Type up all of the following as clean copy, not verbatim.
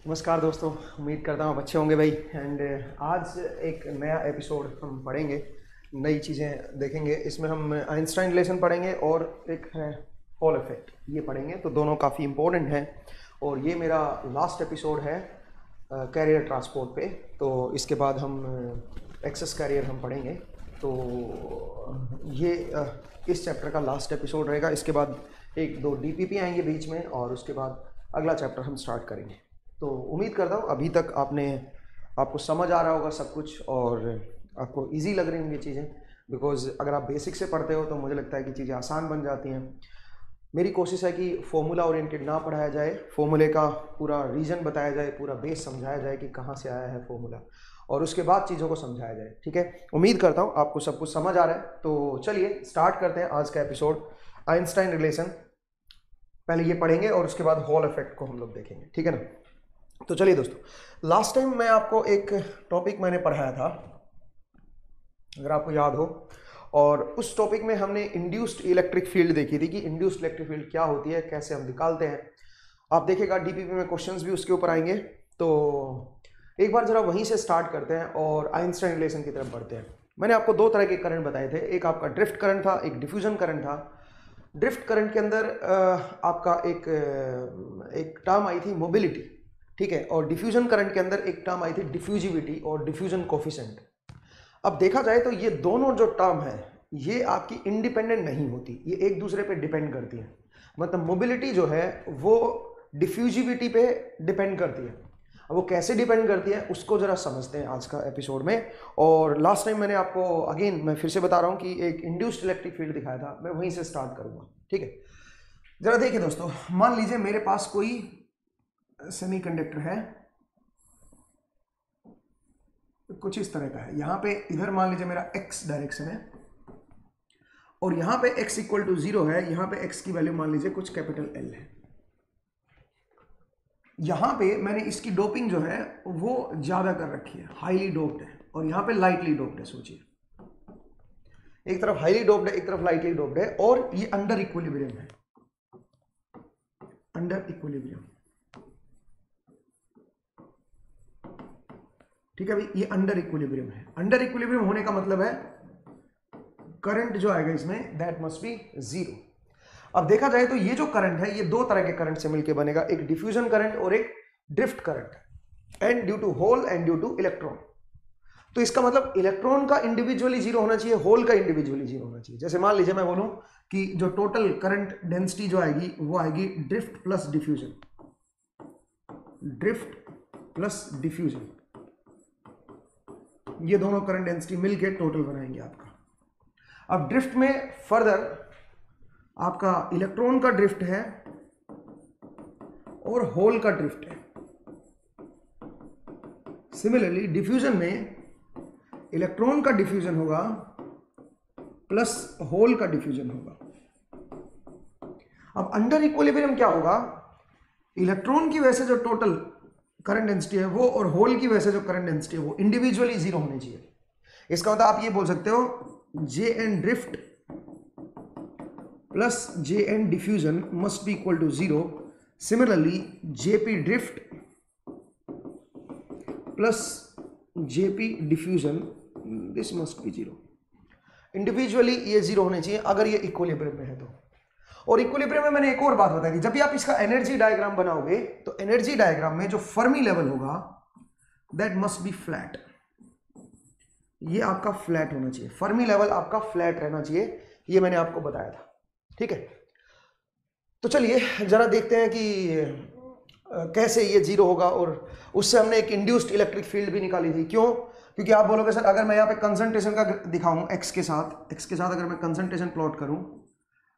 नमस्कार दोस्तों, उम्मीद करता हूँ आप अच्छे होंगे भाई। एंड आज एक नया एपिसोड हम पढ़ेंगे, नई चीज़ें देखेंगे। इसमें हम आइंस्टाइन रिलेशन पढ़ेंगे और एक है हॉल इफेक्ट, ये पढ़ेंगे। तो दोनों काफ़ी इम्पोर्टेंट हैं और ये मेरा लास्ट एपिसोड है कैरियर ट्रांसपोर्ट पे। तो इसके बाद हम एक्सेस कैरियर हम पढ़ेंगे। तो ये इस चैप्टर का लास्ट एपिसोड रहेगा। इसके बाद एक दो डीपीपी आएंगे बीच में और उसके बाद अगला चैप्टर हम स्टार्ट करेंगे। तो उम्मीद करता हूँ अभी तक आपको समझ आ रहा होगा सब कुछ और आपको इजी लग रही होंगी चीज़ें। बिकॉज अगर आप बेसिक से पढ़ते हो तो मुझे लगता है कि चीज़ें आसान बन जाती हैं। मेरी कोशिश है कि फॉर्मूला ओरिएंटेड ना पढ़ाया जाए, फॉर्मूले का पूरा रीज़न बताया जाए, पूरा बेस समझाया जाए कि कहाँ से आया है फॉर्मूला, और उसके बाद चीज़ों को समझाया जाए। ठीक है, उम्मीद करता हूँ आपको सब कुछ समझ आ रहा है। तो चलिए स्टार्ट करते हैं आज का एपिसोड, आइंस्टाइन रिलेशन। पहले ये पढ़ेंगे और उसके बाद हॉल इफेक्ट को हम लोग देखेंगे, ठीक है ना। तो चलिए दोस्तों, लास्ट टाइम मैं आपको एक टॉपिक मैंने पढ़ाया था, अगर आपको याद हो, और उस टॉपिक में हमने इंड्यूस्ड इलेक्ट्रिक फील्ड देखी थी कि इंड्यूस्ड इलेक्ट्रिक फील्ड क्या होती है, कैसे हम निकालते हैं। आप देखेगा डीपीपी में क्वेश्चंस भी उसके ऊपर आएंगे। तो एक बार जरा वहीं से स्टार्ट करते हैं और आइंस्टाइन रिलेशन की तरफ बढ़ते हैं। मैंने आपको दो तरह के करंट बताए थे, एक आपका ड्रिफ्ट करंट था, एक डिफ्यूजन करंट था। ड्रिफ्ट करंट के अंदर आपका एक टर्म आई थी मोबिलिटी, ठीक है, और डिफ्यूजन करंट के अंदर एक टर्म आई थी डिफ्यूजिविटी और डिफ्यूजन कोफिशिएंट। अब देखा जाए तो ये दोनों जो टर्म है ये आपकी इंडिपेंडेंट नहीं होती, ये एक दूसरे पे डिपेंड करती है। मतलब मोबिलिटी जो है वो डिफ्यूजिविटी पे डिपेंड करती है। अब वो कैसे डिपेंड करती है उसको जरा समझते हैं आज का एपिसोड में। और लास्ट टाइम मैंने आपको अगेन मैं फिर से बता रहा हूँ कि एक इंड्यूस्ड इलेक्ट्रिक फील्ड दिखाया था, मैं वहीं से स्टार्ट करूंगा। ठीक है, जरा देखिए दोस्तों, मान लीजिए मेरे पास कोई सेमीकंडक्टर है, कुछ इस तरह का है। यहां पे इधर मान लीजिए मेरा x डायरेक्शन है और यहां पे x इक्वल टू 0 है। यहां पे x की वैल्यू मान लीजिए कुछ कैपिटल L है। यहां पे मैंने इसकी डोपिंग जो है वो ज्यादा कर रखी है, हाईली डोप्ड है, और यहां पे लाइटली डोप्ड है। सोचिए, एक तरफ हाईली डोप्ड है, एक तरफ लाइटली डोप्ड है, और ये अंडर इक्विलिब्रियम है, अंडर इक्विलिब्रियम। ठीक है भाई, ये अंडर इक्विलिब्रियम है। अंडर इक्विलिब्रियम होने का मतलब है करंट जो आएगा इसमें दैट मस्ट बी 0। अब देखा जाए तो ये जो करंट है ये दो तरह के करंट से मिलकर बनेगा, एक डिफ्यूजन करंट और एक drift current, and due to hole and due to electron. तो इसका मतलब इलेक्ट्रॉन का इंडिविजुअली 0 होना चाहिए, होल का इंडिविजुअली 0 होना चाहिए। जैसे मान लीजिए मैं बोलूं कि जो टोटल करंट डेंसिटी जो आएगी वो आएगी drift plus diffusion, drift plus diffusion, ये दोनों करंट डेंसिटी मिलके टोटल बनाएंगे आपका। अब ड्रिफ्ट में फर्दर आपका इलेक्ट्रॉन का ड्रिफ्ट है और होल का ड्रिफ्ट है। सिमिलरली डिफ्यूजन में इलेक्ट्रॉन का डिफ्यूजन होगा प्लस होल का डिफ्यूजन होगा। अब अंडर इक्विलिब्रियम क्या होगा, इलेक्ट्रॉन की वजह से जो टोटल करंट डेंसिटी है वो और होल की वजह से जो करंट डेंसिटी है वो इंडिविजुअली 0 होनी चाहिए। इसका मतलब आप ये बोल सकते हो J N drift plus J N diffusion must be equal to 0। Similarly JP drift plus JP diffusion this must be 0। Individually ये 0 होने चाहिए अगर ये इक्विलिब्रियम में है तो। और इक्विलिब्रियम में मैंने एक और बात बताई थी, जब भी आप इसका एनर्जी डायग्राम बनाओगे तो एनर्जी डायग्राम में जो फर्मी लेवल होगा दैट मस्ट बी फ्लैट। ये आपका फ्लैट होना चाहिए, फर्मी लेवल आपका फ्लैट रहना चाहिए, ये मैंने आपको बताया था। ठीक है, तो चलिए जरा देखते हैं कि कैसे ये 0 होगा। और उससे हमने एक इंड्यूस्ड इलेक्ट्रिक फील्ड भी निकाली थी। क्यों? क्योंकि आप बोलोगे सर अगर मैं यहाँ पे कंसंट्रेशन का दिखाऊं x के साथ अगर मैं कंसंट्रेशन प्लॉट करूं,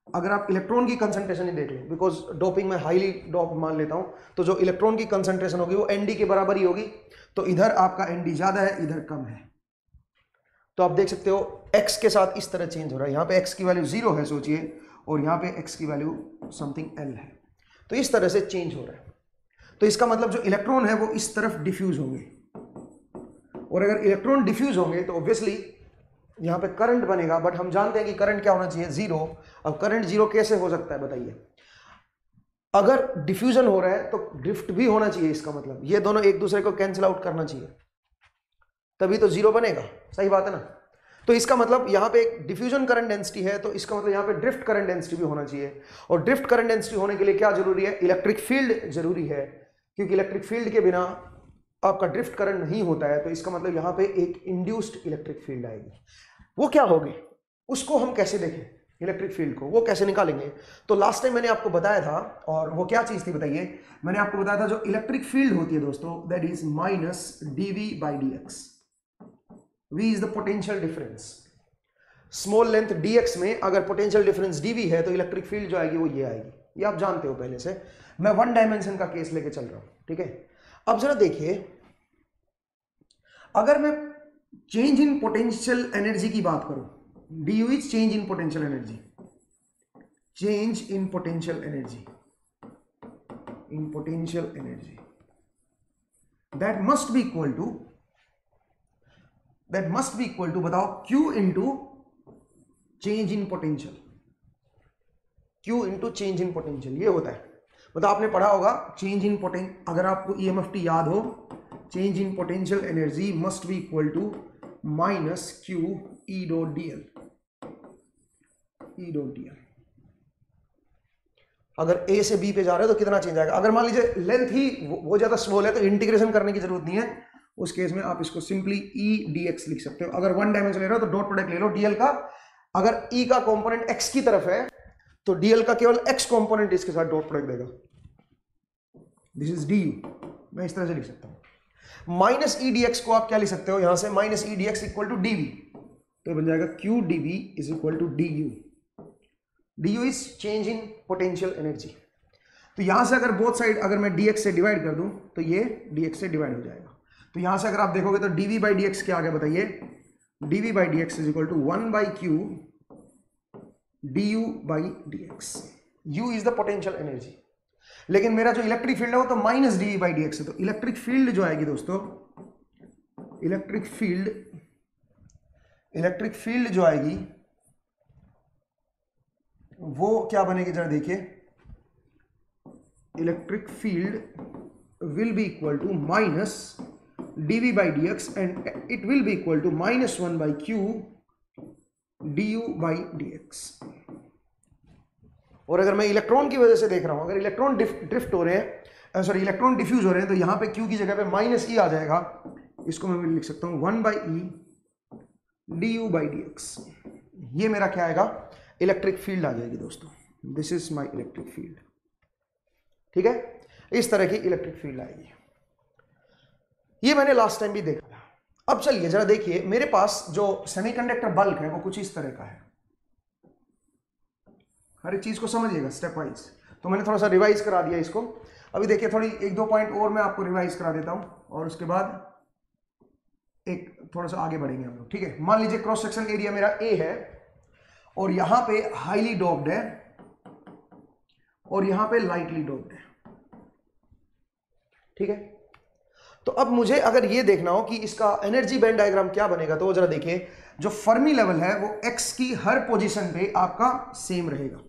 अगर आप इलेक्ट्रॉन की कंसंट्रेशन ही देख लें, बिकॉज डोपिंग में हाईली डोप मान लेता हूं, तो जो इलेक्ट्रॉन की कंसंट्रेशन होगी वो Nd के बराबर ही होगी। तो इधर आपका Nd ज्यादा है, इधर कम है। तो आप देख सकते हो x के साथ इस तरह चेंज हो रहा है। यहाँ पे x की वैल्यू 0 है सोचिए, और यहाँ पे x की वैल्यू समथिंग L है। तो इस तरह से चेंज हो रहा है। तो इसका मतलब जो इलेक्ट्रॉन है वो इस तरफ डिफ्यूज होंगे, और अगर इलेक्ट्रॉन डिफ्यूज होंगे तो ऑब्वियसली यहाँ पे करंट बनेगा। बट हम जानते हैं कि करंट क्या होना चाहिए, 0। अब करंट 0 कैसे हो सकता है बताइए। अगर डिफ्यूजन हो रहा है तो ड्रिफ्ट भी होना चाहिए, इसका मतलब ये दोनों एक दूसरे को कैंसिल आउट करना चाहिए, तभी तो जीरो बनेगा। सही बात है ना? तो इसका मतलब यहाँ पे एक डिफ्यूजन करंट डेंसिटी है, तो इसका मतलब यहाँ पे ड्रिफ्ट करंट डेंसिटी भी होना चाहिए। और ड्रिफ्ट करंट डेंसिटी होने के लिए क्या जरूरी है? इलेक्ट्रिक फील्ड जरूरी है, क्योंकि इलेक्ट्रिक फील्ड के बिना आपका ड्रिफ्ट करंट नहीं होता है। तो इसका मतलब यहाँ पे एक इंड्यूस्ड इलेक्ट्रिक फील्ड आएगी। वो क्या होगी, उसको हम कैसे देखें? इलेक्ट्रिक फील्ड को वो कैसे निकालेंगे? तो लास्ट टाइम मैंने आपको बताया था, और वो क्या चीज थी बताइए? मैंने आपको बताया था जो इलेक्ट्रिक फील्ड होती है दोस्तों, that is minus dV by dx। V is the potential difference. Small length dx में अगर पोटेंशियल डिफरेंस dV है तो इलेक्ट्रिक फील्ड जो आएगी वो ये आएगी, ये आप जानते हो पहले से। मैं वन डायमेंशन का केस लेके चल रहा हूं, ठीक है? अब जरा देखिए, अगर मैं चेंज इन पोटेंशियल एनर्जी की बात करूं, du is change in potential energy, change in potential energy, in potential energy, that must be equal to बताओ Q into change in potential, Q into change in potential, ये होता है। मतलब आपने पढ़ा होगा चेंज इन पोटेंशियल, अगर आपको EMFT याद हो, change in potential energy must be equal to minus Q E dot dl, E dot dl। अगर A से B पे जा रहे हो तो कितना चेंज आएगा? अगर मान लीजिए लेंथ ही वो ज्यादा स्मॉल है तो इंटीग्रेशन करने की जरूरत नहीं है, उस केस में आप इसको सिंपली E dx लिख सकते हो। अगर वन डायमेंशन ले रहे हो तो डॉट प्रोडक्ट ले लो dl का, अगर E का कंपोनेंट x की तरफ है तो dl का केवल x कंपोनेंट इसके साथ डॉट प्रोडक्ट देगा, दिस इज du। मैं इस तरह से लिख सकता हूं। माइनस E dx को आप क्या लिख सकते हो यहां से? Minus E dx equal to dv, तो ये बन जाएगा Q dv is equal to du। du is change in potential energy. तो यहां से अगर बोथ साइड अगर मैं dx से डिवाइड कर दूं तो ये dx से डिवाइड हो जाएगा। तो यहां से अगर आप देखोगे तो dv बाई dx क्या आ गया बताइए? dv by dx is equal to 1 by q du by dx। u is the potential energy. लेकिन मेरा जो इलेक्ट्रिक फील्ड है वो तो माइनस dv बाई dx है। तो इलेक्ट्रिक फील्ड जो आएगी दोस्तों, इलेक्ट्रिक फील्ड जो आएगी वो क्या बनेगी जरा देखिए? Electric field will be equal to minus dv by dx and it will be equal to minus 1 by q du by dx। और अगर मैं इलेक्ट्रॉन की वजह से देख रहा हूं, अगर इलेक्ट्रॉन ड्रिफ्ट हो रहे हैं, सॉरी इलेक्ट्रॉन डिफ्यूज हो रहे हैं, तो यहां पे q की जगह पे माइनस e आ जाएगा। इसको मैं लिख सकता हूं 1 by e du by dx। ये मेरा क्या आएगा? इलेक्ट्रिक फील्ड आ जाएगी दोस्तों। This is my electric field, ठीक है? इस तरह की इलेक्ट्रिक फील्ड आएगी। ये मैंने लास्ट टाइम भी देखा था। अब चलिए जरा देखिए, मेरे पास जो सेमीकंडक्टर बल्क है वो कुछ इस तरह का है। हर एक चीज को समझिएगा स्टेप वाइज। तो मैंने थोड़ा सा रिवाइज करा दिया इसको। अभी देखिए थोड़ी एक दो पॉइंट और मैं आपको रिवाइज करा देता हूं और उसके बाद एक थोड़ा सा आगे बढ़ेंगे हम लोग, ठीक है? मान लीजिए क्रॉस सेक्शन एरिया मेरा ए है और यहां पे हाईली डोप्ड है और यहां पे लाइटली डोप्ड है, ठीक है? तो अब मुझे अगर ये देखना हो कि इसका एनर्जी बैंड डायग्राम क्या बनेगा, तो जरा देखिए, जो फर्मी लेवल है वो एक्स की हर पोजीशन पे आपका सेम रहेगा।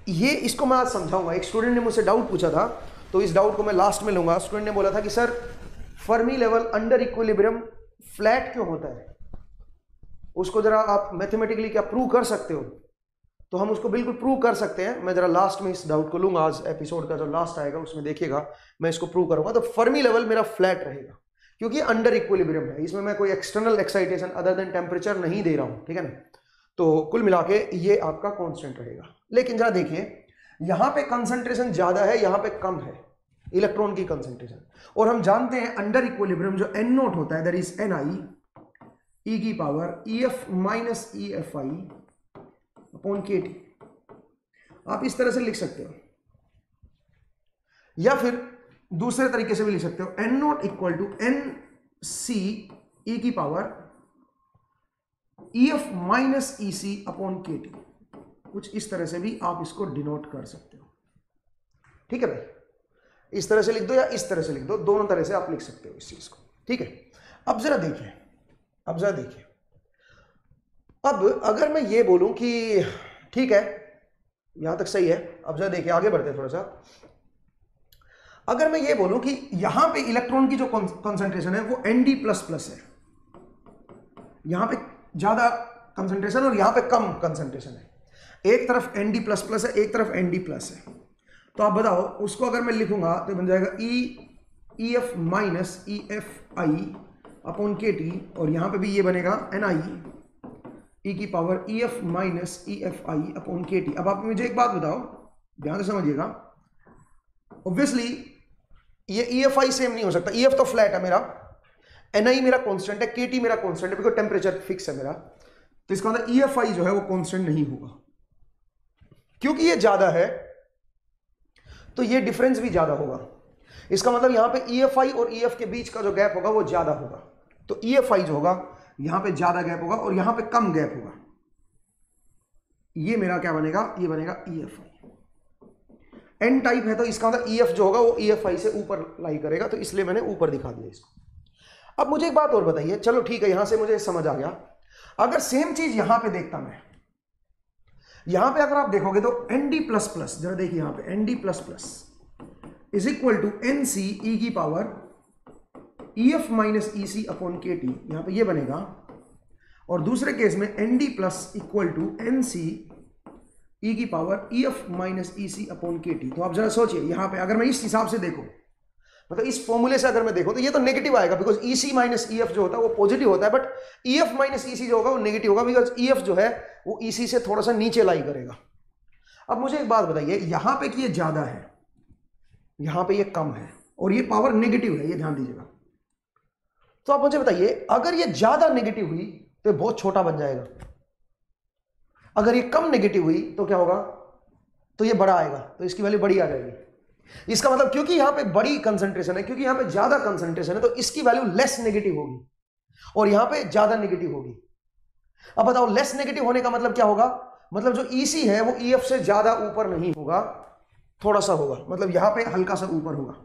ये इसको मैं आज समझाऊंगा। एक स्टूडेंट ने मुझसे डाउट पूछा था, तो इस डाउट को मैं लास्ट में लूंगा। स्टूडेंट ने बोला था कि sir Fermi level under equilibrium flat क्यों होता है? उसको जरा आप मैथमेटिकली क्या प्रूव कर सकते हो? तो हम उसको बिल्कुल प्रूव कर सकते हैं। मैं जरा लास्ट में इस डाउट को लूंगा, आज एपिसोड का जो लास्ट आएगा उसमें देखिएगा, मैं इसको प्रूव करूंगा। तो फर्मी लेवल मेरा फ्लैट रहेगा क्योंकि अंडर इक्विलिब्रियम है, इसमें मैं कोई external excitation other than temperature नहीं दे रहा हूं, ठीक है ना? तो कुल मिला के ये आपका कांस्टेंट रहेगा। लेकिन जरा देखिए, यहां पे कंसंट्रेशन ज्यादा है, यहां पे कम है इलेक्ट्रॉन की कंसंट्रेशन। और हम जानते हैं अंडर इक्विलिब्रियम जो एन नोट होता है दैट इज एन आई ई की पावर ई एफ माइनस ई एफ आई अपॉन के टी। आप इस तरह से लिख सकते हो, या फिर दूसरे तरीके से भी लिख सकते हो, N naught equal to N C E की power E F minus E C upon K T. कुछ इस तरह से भी आप इसको डिनोट कर सकते हो, ठीक है भाई? इस तरह से लिख दो या इस तरह से लिख दो, दोनों तरह से आप लिख सकते हो इस चीज को, ठीक है? अब जरा देखिए, अब अगर मैं ये बोलूं कि ठीक है यहां तक सही है। अब जरा देखिए आगे बढ़ते हैं थोड़ा सा। अगर मैं ये बोलूं कि यहां पे इलेक्ट्रॉन की जो कंसंट्रेशन है वो Nd++ है, यहां पे ज्यादा कंसंट्रेशन और यहां पे कम कंसंट्रेशन है, एक तरफ Nd++ है, एक तरफ Nd+ है, तो आप बताओ उसको अगर मैं लिखूंगा तो बन जाएगा EF minus EFI upon KT, और यहां पे भी ये बनेगा Ni e की power EF minus EFI upon KT। अब आप मुझे एक बात बताओ, ध्यान से समझिएगा, ऑब्वियसली ये EFI सेम नहीं हो सकता, EF तो फ्लैट है मेरा, Ni मेरा कांस्टेंट है, KT मेरा कांस्टेंट है बिकॉज टेम्परेचर फिक्स है मेरा, तो इसका मतलब EFI जो है वो कांस्टेंट नहीं होगा। क्योंकि ये ज्यादा है तो ये डिफरेंस भी ज्यादा होगा, इसका मतलब यहां पे EFI और EF के बीच का जो गैप होगा वो ज्यादा होगा, तो EFI जो होगा यहां पे ज्यादा गैप होगा और यहां पे कम गैप होगा, ये मेरा क्या बनेगा, ये बनेगा EFI। N टाइप है तो इसका मतलब EF जो होगा वो EFI से ऊपर लाई करेगा, तो इसलिए मैंने ऊपर दिखा दिया इसको। अब मुझे एक बात और बताइए, चलो ठीक है यहां से मुझे समझ आ गया, अगर सेम चीज यहां पे देखता मैं, यहां पे अगर आप देखोगे तो Nd++, जरा देखिए यहां पे Nd++ is equal to NC e की power EF minus EC upon KT, यहां पे ये बनेगा, और दूसरे केस में Nd plus equal to NC e की power EF minus EC upon KT। तो आप जरा सोचिए यहां पे अगर मैं इस हिसाब से देखूं, मतलब इस फॉर्मूले से अगर मैं देखूं तो ये तो नेगेटिव आएगा बिकॉज EC माइनस EF जो होता है वो पॉजिटिव होता है, बट EF माइनस EC जो होगा वो नेगेटिव होगा बिकॉज EF जो है वो EC से थोड़ा सा नीचे लाई करेगा। अब मुझे एक बात बताइए, यहां पे कि ये ज्यादा है, यहां पे ये कम है, और ये पावर नेगेटिव है, ये ध्यान दीजिएगा, तो आप मुझे बताइए अगर ये ज्यादा नेगेटिव हुई तो ये बहुत छोटा बन जाएगा, अगर ये कम नेगेटिव हुई तो क्या होगा, तो ये बड़ा आएगा, तो इसकी वैल्यू बड़ी आ जाएगी। इसका मतलब क्योंकि यहां पे बड़ी कंसंट्रेशन है, क्योंकि यहां पे ज्यादा कंसंट्रेशन है, तो इसकी वैल्यू लेस नेगेटिव होगी और यहां पे ज्यादा नेगेटिव होगी। अब बताओ लेस नेगेटिव होने का मतलब क्या होगा, मतलब जो EC है वो EF से ज्यादा ऊपर नहीं होगा, थोड़ा सा होगा, मतलब यहां पे हल्का सा ऊपर होगा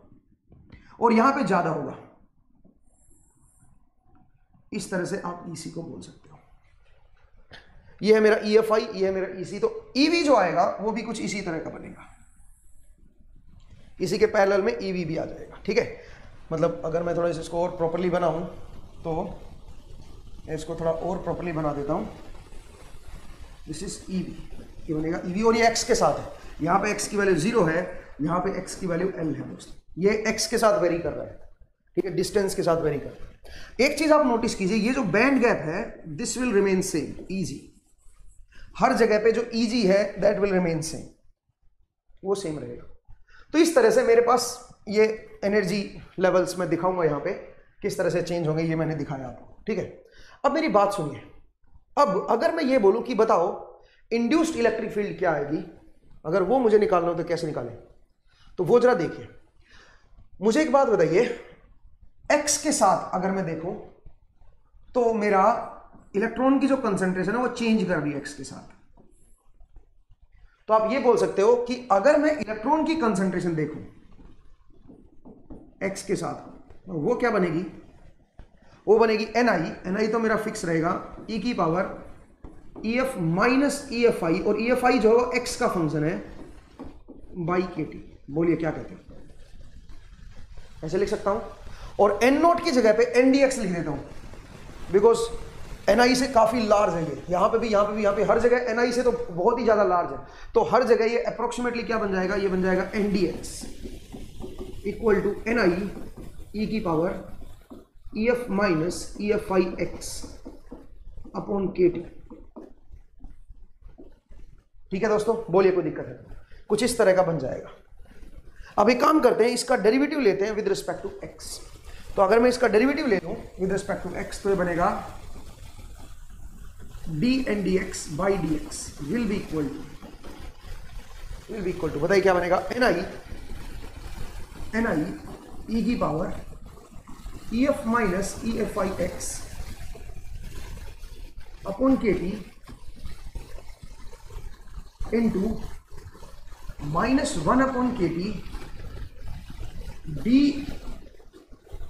और यहां पे ज्यादा होगा। इस तरह से आप EC को बोल सकते हो। ये है मेरा EFI, ये है मेरा EC, तो EV जो आएगा वो भी कुछ इसी तरह का बनेगा, इसी के पैरेलल में EV भी आ जाएगा। ठीक है, मतलब अगर मैं थोड़ा इसको और प्रॉपर्ली बनाऊं तो इसको थोड़ा और प्रॉपर्ली बना देता हूं, दिस इज EV, ये बनेगा EV, और ये x के साथ है, यहां पे x की वैल्यू 0 है, यहां पे x की वैल्यू L है दोस्तों, ये x के साथ वेरी कर रहा है, ठीक है, डिस्टेंस के साथ वेरी कर रहा है। एक चीज आप नोटिस कीजिए, ये जो बैंड गैप है this will remain same, EG, हर जगह पे जो EG है दैट विल रिमेन सेम, वो सेम रहेगा। तो इस तरह से मेरे पास ये एनर्जी लेवल्स में दिखाऊंगा यहां पे किस तरह से चेंज होंगे, ये मैंने दिखाया आपको। ठीक है, अब मेरी बात सुनिए, अब अगर मैं ये बोलूं कि बताओ इंड्यूस्ड इलेक्ट्रिक फील्ड क्या आएगी, अगर वो मुझे निकालना हो तो कैसे निकालें, तो वो जरा देखिए। मुझे एक बात बताइए, x के साथ अगर मैं देखूं तो मेरा इलेक्ट्रॉन की जो कंसंट्रेशन है वो चेंज कर रही है x के साथ, तो आप ये बोल सकते हो कि अगर मैं इलेक्ट्रॉन की कंसंट्रेशन देखूं x के साथ, तो वो क्या बनेगी, वो बनेगी Ni तो मेरा फिक्स रहेगा e की पावर EF माइनस EFI, और EFI जो है x का फंक्शन है बाई KT। बोलिए क्या कहते हैं, ऐसे लिख सकता हूं, और N0 की जगह पे NdX लिख देता हूं बिकॉज Ni से काफी लार्ज है ये, यहां पे भी यहां पे भी, यहां पे हर जगह Ni से तो बहुत ही ज्यादा लार्ज है, तो हर जगह ये अप्रोक्सीमेटली क्या बन जाएगा, ये बन जाएगा NdX equal to Ni e की power EF minus EFI x upon KT। ठीक है दोस्तों, बोलिए कोई दिक्कत है, कुछ इस तरह का बन जाएगा। अब एक काम करते हैं, इसका डेरिवेटिव लेते हैं विद रिस्पेक्ट टू x, तो अगर मैं इसका डेरिवेटिव ले लूं विद रिस्पेक्ट टू x तो ये बनेगा dndx by dx will be equal to बताइए क्या बनेगा, Ni e की power EF minus EFI x upon KT into -1 upon KT D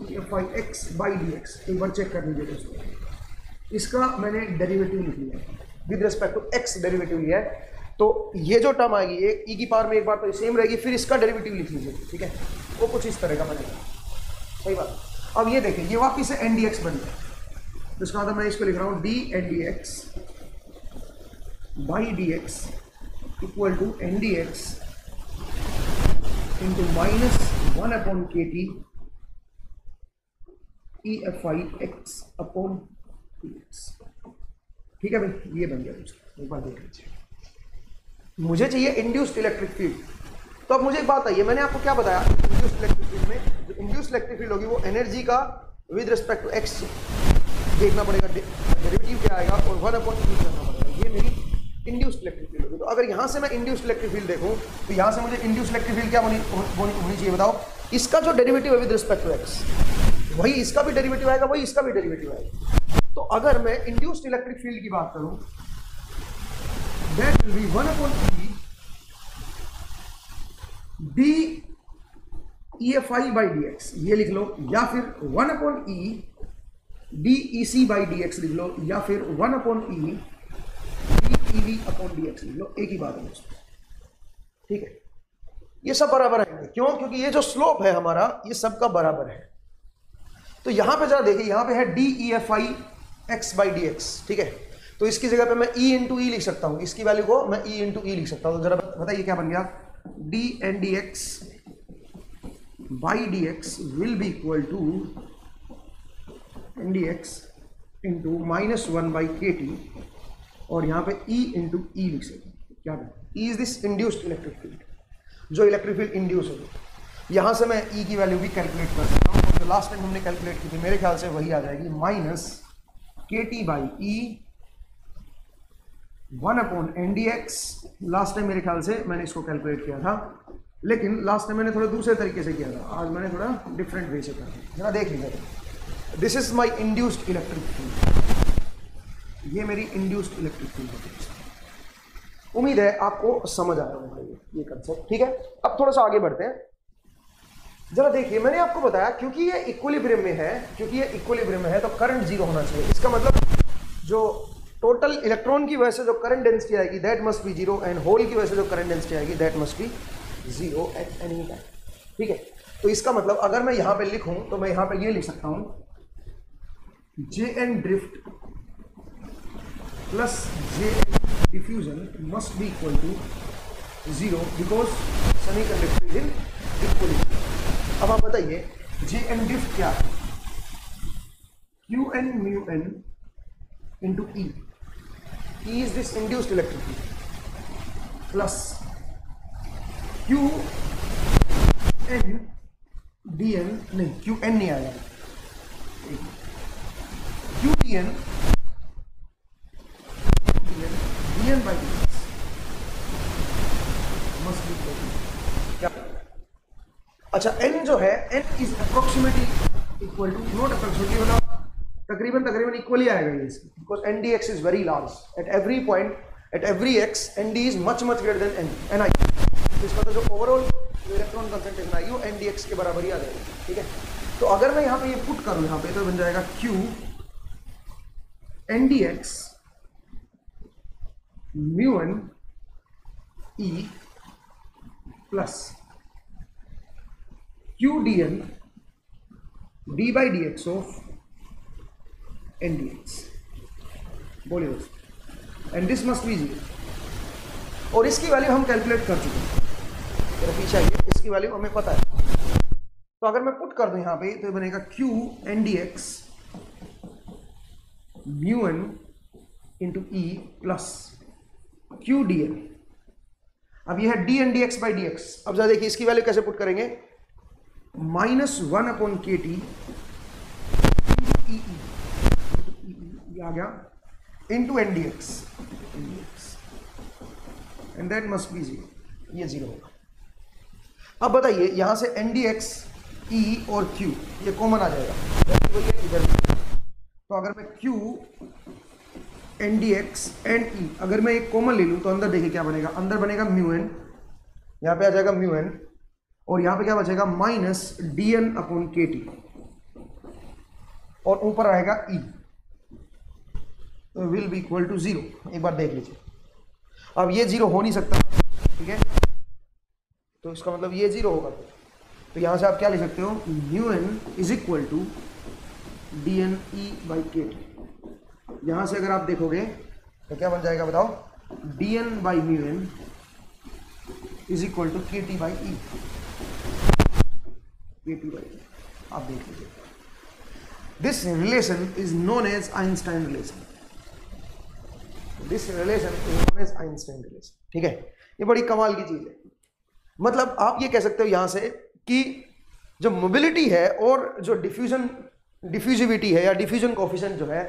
EFI x by dx। एक बार चेक कर लीजिए दोस्तों, इसका मैंने डेरिवेटिव लिख लिया है with respect to x, derivative लिया है, तो ये जो टर्म आएगी ये ई की पावर में एक बार तो सेम रहेगी, फिर इसका डेरिवेटिव लिख लीजिए, ठीक है, वो कुछ इस तरह का बनेगा, सही बात। अब ये देखिए ये वापिस से एन डी एक्स बन गया, तो इसका मतलब मैं इसको लिख रहा हूँ D N D X by D X equal to N D X into -1/kt E F I X upon X, ठीक है भाई, ये बन गया मुझे, एक बार देख लीजिए। मुझे चाहिए इंड्यूस्ड इलेक्ट्रिक फील्ड, तो अब मुझे एक बात आइए, मैंने आपको क्या बताया, इंड्यूस्ड इलेक्ट्रिक फील्ड में जो इंड्यूस्ड इलेक्ट्रिक फील्ड होगी वो एनर्जी का विद रिस्पेक्ट टू एक्स देखना पड़ेगा, डेरिवेटिव क्या आएगा और 1/e करना पड़ेगा, ये मेरी इंड्यूस्ड इलेक्ट्रिक फील्ड होगी। तो अगर यहाँ से मैं इंड्यूस्ड इलेक्ट्रिक फील्ड देखूँ तो यहाँ से मुझे इंड्यूस्ड इलेक्ट्रिक फील्ड क्या होनी चाहिए बताओ, इसका जो डेरिवेटिव है विद रिस्पेक्ट टू एक्स वही इसका भी डेरिवेटिव आएगा, वही इसका भी डेरिवेटिव आएगा। तो अगर मैं इंड्यूस्ड इलेक्ट्रिक फील्ड की बात करूं that will be 1/e D E F I by D X, ये लिख लो, या फिर 1/e D E C by D X लिख लो, या फिर 1/e D E V upon D X लिख लो, एक ही बात है उसमें, ठीक है। ये सब बराबर है, क्यों? क्योंकि ये जो स्लोप है हमारा ये सबका बराबर है। तो यहां पे जरा देखिए, यहां पे है D E F I x by D x, ठीक है, तो इसकी जगह पे मैं ई इंटू ई लिख सकता हूं, इसकी वैल्यू को मैं ई इंटू ई लिख सकता हूं। तो जरा बताइए क्या बन गया, D N D X by D X will be equal to N D X into -1/kt और यहां पे ई इंटू ई लिख सकते हैं। क्या ई is this induced electric field, जो इलेक्ट्रिक फील्ड इंड्यूस होगी। यहां से मैं ई की वैल्यू भी कैलकुलेट कर सकता हूं, जो लास्ट टाइम हमने कैलकुलेट की थी मेरे ख्याल से वही आ जाएगी, -kt by E 1/ndx। Last time मेरे ख्याल से मैंने इसको कैलकुलेट किया था, लेकिन लास्ट टाइम मैंने थोड़ा दूसरे तरीके से किया था, आज मैंने थोड़ा डिफरेंट वे से किया। जरा देख लीजिए, this is my induced electric field, ये मेरी इंड्यूस्ड इलेक्ट्रिक फील्ड है। उम्मीद है आपको समझ आ रहा होगा ये कंसेप्ट, ठीक है। अब थोड़ा सा आगे बढ़ते हैं, जरा देखिए मैंने आपको बताया क्योंकि ये इक्विलिब्रियम में है, तो करंट जीरो होना चाहिए। इसका मतलब जो टोटल इलेक्ट्रॉन की वजह से जो करंट डेंसिटी आएगी that must be zero, and hole की वजह से जो करंट डेंसिटी आएगी that must be zero at any time, ठीक है। तो इसका मतलब अगर मैं यहां पे लिखूं तो मैं यहां पे ये लिख सकता हूं J N drift plus J N diffusion must be equal to zero because semiconductor is in equilibrium. अब आप बताइए जे एन ड्रिफ्ट क्या है, Q N mu N into E, E is this induced electric field, plus Q N D N, नहीं Q N नहीं आएगा, Q D N by D X must be क्या। अच्छा एन जो है, N is approximately equal to, not approximately मतलब तकरीबन equally आएगा ये, because N D X is very large at every point, at every X N D is much greater than N I. इसका तो जो ओवरऑल इलेक्ट्रॉन कंसंट्रेशन आएगी वो N D x के बराबर ही आ जाएगी, ठीक है। तो अगर मैं यहाँ पे ये पुट करूँ यहाँ पे तो बन जाएगा Q N D X mu N E plus Q D N D by D X of N D X, बोलिए दोस्तों, and this must be zero. और इसकी वैल्यू हम कैलकुलेट कर चुके हैं, मेरा पीछे आइए, इसकी वैल्यू हमें पता है। तो अगर मैं पुट कर दूं यहाँ पे तो ये बनेगा Q N D X mu N into E plus Q D N. अब ये है D N D X by D X. अब जरा देखिए इसकी वैल्यू कैसे पुट करेंगे, -1/kt आ गया into N D X, and that must be zero, ये जीरो होगा। अब बताइए यहां से एन डी एक्स ई और क्यू ये कॉमन आ जाएगा, इधर। तो अगर मैं Q N D X and E अगर मैं एक कॉमन ले लूं तो अंदर देखिए क्या बनेगा, अंदर बनेगा म्यू एन, यहां पे आ जाएगा म्यू एन, और यहां पे क्या बचेगा -dn/kt, और ऊपर आएगा ई, तो will be equal to zero. एक बार देख लीजिए। अब ये जीरो हो नहीं सकता, ठीक है, तो इसका मतलब ये जीरो होगा। तो यहाँ से आप क्या लिख सकते हो, mu N is equal to D N E by K T. यहाँ से अगर आप देखोगे तो क्या बन जाएगा बताओ, D N by mu N is equal to K T by E, K T by E. आप देख लीजिए, this relation is known as Einstein relation, this relation is known as Einstein relation, ठीक है। ये बड़ी कमाल की चीज है। मतलब आप ये कह सकते हो यहां से कि जो मोबिलिटी है और जो डिफ्यूजिविटी है या डिफ्यूजन कोफिशिएंट जो है,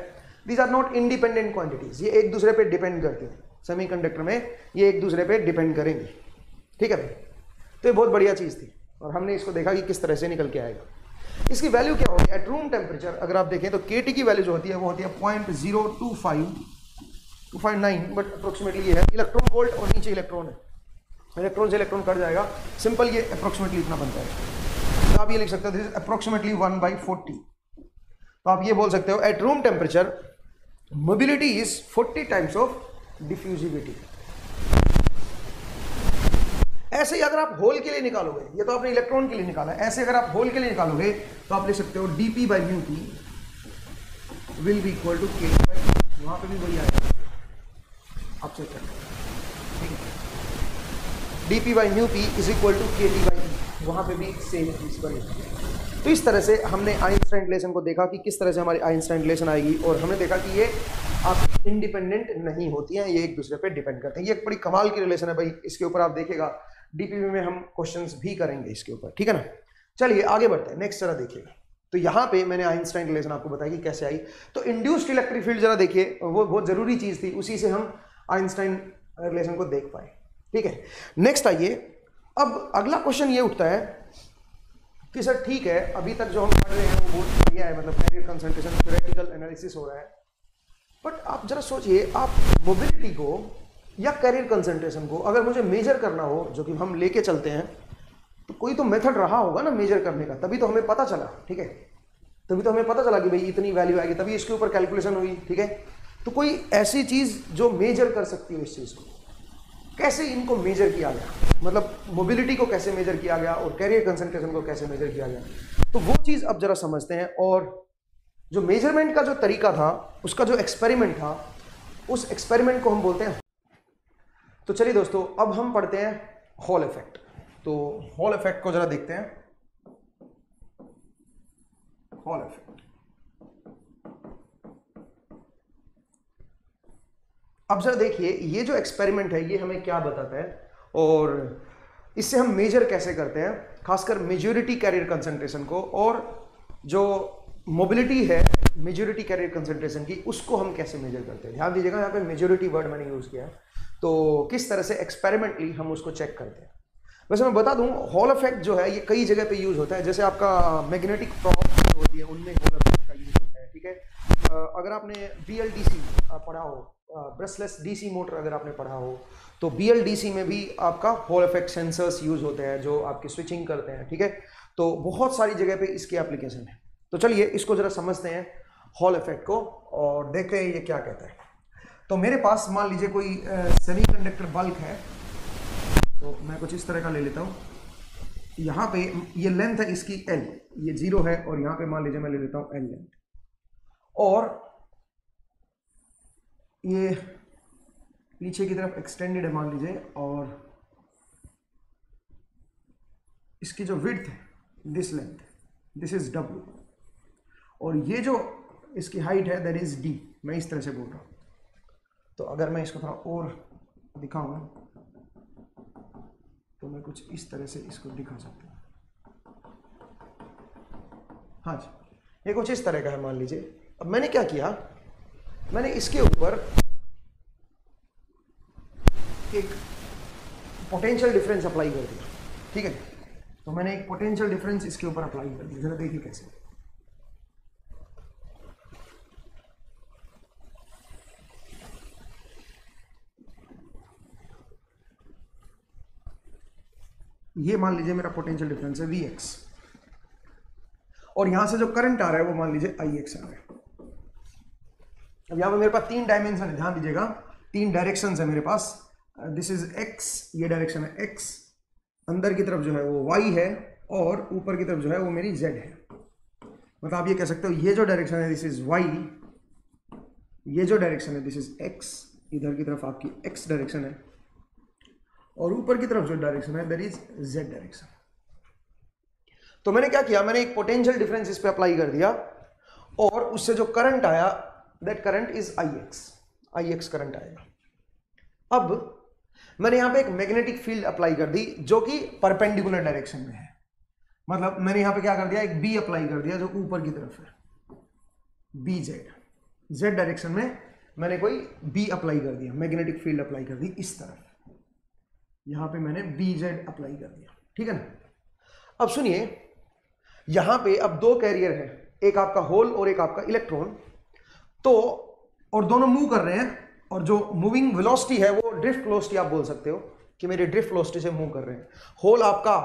these are not independent quantities, ये एक दूसरे पे डिपेंड करते हैं। सेमीकंडक्टर में ये एक दूसरे पे डिपेंड करेंगे, ठीक है भाई। तो ये बहुत बढ़िया चीज थी और हमने इसको देखा कि किस तरह से निकल के आएगा। इसकी वैल्यू क्या होगी एट रूम टेम्परेचर, अगर आप देखें तो KT की वैल्यू जो होती है वो होती है 0.0259, बट अप्रोक्सीमेटली ये है। इलेक्ट्रॉन वोल्ट और नीचे इलेक्ट्रॉन है, इलेक्ट्रॉन से इलेक्ट्रॉन कट जाएगा, सिंपल ये अप्रोक्सीमेटली इतना बनता है। तो आप ये लिख सकते हो दिस इज अप्रोक्सीमेटली 1/40। तो आप ये बोल सकते हो at room temperature mobility is 40 times of diffusivity. ऐसे ही अगर आप होल के लिए निकालोगे, ये तो आपने इलेक्ट्रॉन के लिए निकाला है, ऐसे अगर आप होल के लिए निकालोगे तो आप लिख सकते हो dp by mu T will be equal to K by, वहां पे भी वही आएगा, आप चेक करें, ठीक है। dp by mu P is equal to K T by, वहां पे भी सेम चीज बनेगी। तो इस तरह से हमने आइंस्टाइन रिलेशन को देखा कि किस तरह से हमारी आइंस्टाइन रिलेशन आएगी, और हमने देखा कि ये आप इंडिपेंडेंट नहीं होती हैं, ये एक दूसरे पे डिपेंड करते हैं। ये एक बड़ी कमाल की रिलेशन है भाई, इसके ऊपर आप देखेगा डीपीवी में हम क्वेश्चंस भी करेंगे इसके ऊपर, ठीक है ना। चलिए आगे बढ़ते हैं, नेक्स्ट जरा देखिएगा। तो यहाँ पे मैंने आइंस्टाइन रिलेशन आपको बताया कि कैसे आई। तो इंड्यूस्ड इलेक्ट्रिक फील्ड जरा देखिए, वो बहुत जरूरी चीज थी, उसी से हम आइंस्टाइन रिलेशन को देख पाए, ठीक है। नेक्स्ट आइए, अब अगला क्वेश्चन ये उठता है कि सर ठीक है, अभी तक जो हम पढ़ रहे हैं वो बहुत बढ़िया है, मतलब कैरियर कंसंट्रेशन थ्योरेटिकल एनालिसिस हो रहा है, बट आप जरा सोचिए, आप मोबिलिटी को या कैरियर कंसंट्रेशन को अगर मुझे मेजर करना हो, जो कि हम लेके चलते हैं, तो कोई तो मेथड रहा होगा ना मेजर करने का, तभी तो हमें पता चला, ठीक है, तभी तो हमें पता चला कि भाई इतनी वैल्यू आएगी, तभी इसके ऊपर कैलकुलेशन हुई, ठीक है। तो कोई ऐसी चीज जो मेजर कर सकती हो इस चीज को, कैसे इनको मेजर किया गया, मतलब मोबिलिटी को कैसे मेजर किया गया और कैरियर कंसंट्रेशन को कैसे मेजर किया गया, तो वो चीज अब जरा समझते हैं। और जो मेजरमेंट का जो तरीका था, उसका जो एक्सपेरिमेंट था, उस एक्सपेरिमेंट को हम बोलते हैं। तो चलिए दोस्तों, अब हम पढ़ते हैं हॉल इफेक्ट। तो हॉल इफेक्ट को जरा देखते हैं। हॉल इफेक्ट, अब जरा देखिए, ये जो एक्सपेरिमेंट है ये हमें क्या बताता है और इससे हम मेजर कैसे करते हैं, खासकर मेजॉरिटी कैरियर कंसंट्रेशन को, और जो मोबिलिटी है मेजॉरिटी कैरियर कंसंट्रेशन की, उसको हम कैसे मेजर करते हैं। ध्यान दीजिएगा, यहाँ पे मेजॉरिटी वर्ड मैंने यूज किया है, तो किस तरह से एक्सपेरिमेंटली हम उसको चेक करते हैं। वैसे मैं बता दूं, हॉल इफेक्ट जो है ये कई जगह पे यूज होता है, जैसे आपका मैग्नेटिक प्रॉप जो होती है उनमें हॉल इफेक्ट का यूज होता है, ठीक है। अगर आपने BLDC पढ़ा हो, ब्रशलेस DC मोटर अगर आपने पढ़ा हो, तो BLDC में भी आपका हॉल इफेक्ट सेंसर्स यूज होते हैं जो आपकी स्विचिंग करते हैं, ठीक है। तो बहुत सारी जगह पे इसकी एप्लीकेशन है। तो चलिए इसको जरा समझते हैं हॉल इफेक्ट को और देखते हैं ये क्या कहता है। तो मेरे पास मान लीजिए कोई सेमीकंडक्टर बल्क है, तो मैं कुछ इस तरह का ले लेता हूँ। यहाँ पे ये लेंथ है इसकी L, ये 0 है, और यहाँ पे मान लीजिए मैं ले लेता हूँ L लेंथ, और ये पीछे की तरफ एक्सटेंडेड है मान लीजिए, और इसकी जो विड्थ है this length, this is W, और ये जो इसकी हाइट है दैट इज D। मैं इस तरह से बोल रहा हूँ। तो अगर मैं इसको थोड़ा और दिखाऊंगा तो मैं कुछ इस तरह से इसको दिखा सकता हूँ। हाँ जी, ये कुछ इस तरह का है मान लीजिए। अब मैंने क्या किया, मैंने इसके ऊपर एक पोटेंशियल डिफरेंस अप्लाई कर दिया, ठीक है। तो मैंने एक पोटेंशियल डिफरेंस इसके ऊपर अप्लाई कर दिया, जरा देखिए कैसे। ये मान लीजिए मेरा पोटेंशियल डिफरेंस है Vx, और यहां से जो करंट आ रहा है वो मान लीजिए Ix आ रहा है। अब यहां पर मेरे पास 3 डायमेंशन है, ध्यान दीजिएगा, 3 डायरेक्शंस है मेरे पास। दिस इज x, ये डायरेक्शन है x, अंदर की तरफ जो है वो y है और ऊपर की तरफ जो है वो मेरी z है। मतलब आप ये कह सकते हो ये जो डायरेक्शन है दिस इज y, ये जो डायरेक्शन है दिस इज x, इधर की तरफ आपकी x डायरेक्शन है और ऊपर की तरफ जो डायरेक्शन है दैट इज z डायरेक्शन। तो मैंने क्या किया, मैंने एक पोटेंशियल डिफरेंस इस पे अप्लाई कर दिया और उससे जो करंट आया that current is ix current आएगा। अब मैंने यहां पे एक मैग्नेटिक फील्ड अप्लाई कर दी जो कि परपेंडिकुलर डायरेक्शन में है। मतलब मैंने यहां पे क्या कर दिया, एक B अप्लाई कर दिया जो ऊपर की तरफ है, z डायरेक्शन में मैंने कोई B अप्लाई कर दिया, मैग्नेटिक फील्ड अप्लाई कर दी इस तरफ, यहां पे मैंने BZ अप्लाई कर दिया, ठीक है ना। अब सुनिए, यहां पे अब दो कैरियर है, एक आपका होल और एक आपका इलेक्ट्रॉन, तो और दोनों मूव कर रहे हैं और जो मूविंग वेलोसिटी है वो ड्रिफ्ट वेलोसिटी आप बोल सकते हो कि मेरी ड्रिफ्ट वेलोसिटी से मूव कर रहे हैं। होल आपका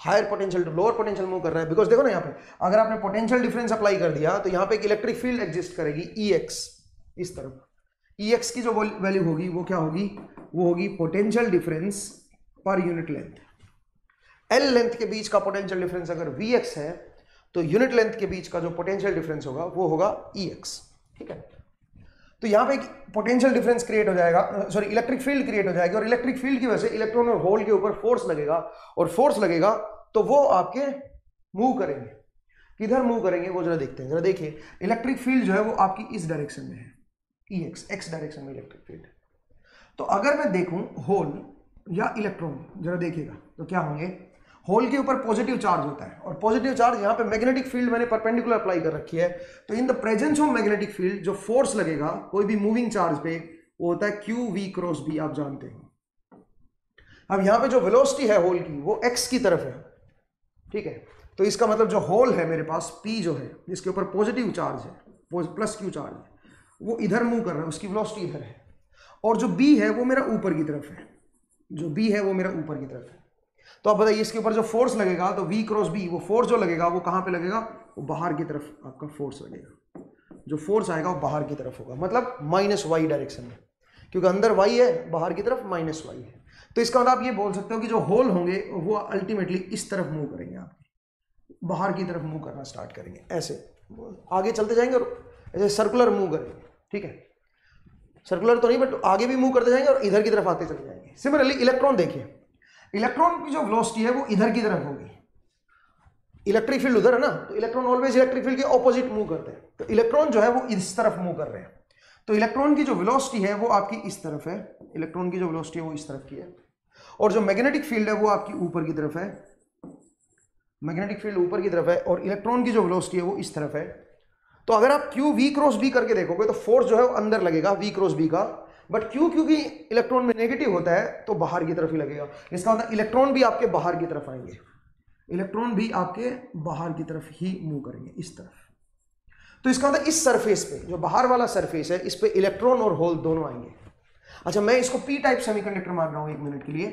higher potential to lower potential move कर रहा है, बिकॉज देखो ना यहाँ पे अगर आपने पोटेंशियल डिफरेंस अप्लाई कर दिया तो यहाँ पे एक इलेक्ट्रिक फील्ड एग्जिस्ट करेगी EX, इस तरफ EX की जो वैल्यू होगी वो क्या होगी, वो होगी potential difference per unit length. L length के बीच का पोटेंशियल डिफरेंस अगर VX है तो यूनिट लेंथ के बीच का जो पोटेंशियल डिफरेंस होगा वो होगा EX, ठीक है। तो यहाँ पे एक पोटेंशियल डिफरेंस क्रिएट हो जाएगा, सॉरी इलेक्ट्रिक फील्ड क्रिएट हो जाएगी और इलेक्ट्रिक फील्ड की वजह से इलेक्ट्रॉन और होल के ऊपर फोर्स लगेगा और फोर्स लगेगा तो वो आपके मूव करेंगे। किधर मूव करेंगे वो जरा देखते हैं, जरा देखिए इलेक्ट्रिक फील्ड जो है वो आपकी इस डायरेक्शन में है, EX, x डायरेक्शन में इलेक्ट्रिक फील्ड। तो अगर मैं देखूं होल या इलेक्ट्रॉन, जरा देखिएगा तो क्या होंगे, होल के ऊपर पॉजिटिव चार्ज होता है और पॉजिटिव चार्ज यहाँ पे मैग्नेटिक फील्ड मैंने परपेंडिकुलर अप्लाई कर रखी है, तो in the presence of magnetic field जो फोर्स लगेगा कोई भी मूविंग चार्ज पे वो होता है QV क्रॉस B, आप जानते हैं। अब यहाँ पे जो वेलोसिटी है होल की वो x की तरफ है, ठीक है। तो इसका मतलब जो होल है मेरे पास P जो है जिसके ऊपर पॉजिटिव चार्ज है, प्लस Q चार्ज है, वो इधर मूव कर रहा है, उसकी वेलोसिटी इधर है और जो B है वो मेरा ऊपर की तरफ है, जो B है वो मेरा ऊपर की तरफ है। तो आप बताइए इसके ऊपर जो फोर्स लगेगा तो V क्रॉस B, वो फोर्स जो लगेगा वो कहां पे लगेगा, वो बाहर की तरफ आपका फोर्स लगेगा, जो फोर्स आएगा वो बाहर की तरफ होगा, मतलब -y डायरेक्शन में, क्योंकि अंदर y है बाहर की तरफ -y है। तो इसका मतलब आप ये बोल सकते हो कि जो होल होंगे वो अल्टीमेटली इस तरफ मूव करेंगे, आपके बाहर की तरफ मूव करना स्टार्ट करेंगे, ऐसे आगे चलते जाएंगे और ऐसे सर्कुलर मूव करेंगे, ठीक है। सर्कुलर तो नहीं बट आगे भी मूव करते जाएंगे और इधर की तरफ आते चले जाएंगे। सिमिलरली इलेक्ट्रॉन देखिए, इलेक्ट्रॉन की जो वेलोसिटी है वो इधर की तरफ होगी, इलेक्ट्रिक फील्ड उधर है ना, तो इलेक्ट्रॉन ऑलवेज इलेक्ट्रिक फील्ड के ऑपोजिट मूव करते हैं, तो इलेक्ट्रॉन जो है वो इस तरफ मूव कर रहे हैं। तो इलेक्ट्रॉन की जो वेलोसिटी है वो आपकी इस तरफ है, इलेक्ट्रॉन की जो वेलोसिटी है वो इस तरफ की है और जो मैग्नेटिक फील्ड है वो आपकी ऊपर की तरफ है, मैग्नेटिक फील्ड ऊपर की तरफ है और इलेक्ट्रॉन की जो वेलोसिटी है वो इस तरफ है। तो अगर आप QV क्रॉस B करके देखोगे तो फोर्स जो है वो अंदर लगेगा V क्रॉस B का, बट Q क्योंकि इलेक्ट्रॉन में नेगेटिव होता है तो बाहर की तरफ ही लगेगा। इसका मतलब इलेक्ट्रॉन भी आपके बाहर की तरफ आएंगे, इलेक्ट्रॉन भी आपके बाहर की तरफ ही मूव करेंगे इस तरफ। तो इसका मतलब इस सरफेस पे जो बाहर वाला सरफेस है इस पे इलेक्ट्रॉन और होल दोनों आएंगे। अच्छा, मैं इसको P टाइप सेमीकंडक्टर मान रहा हूं एक मिनट के लिए,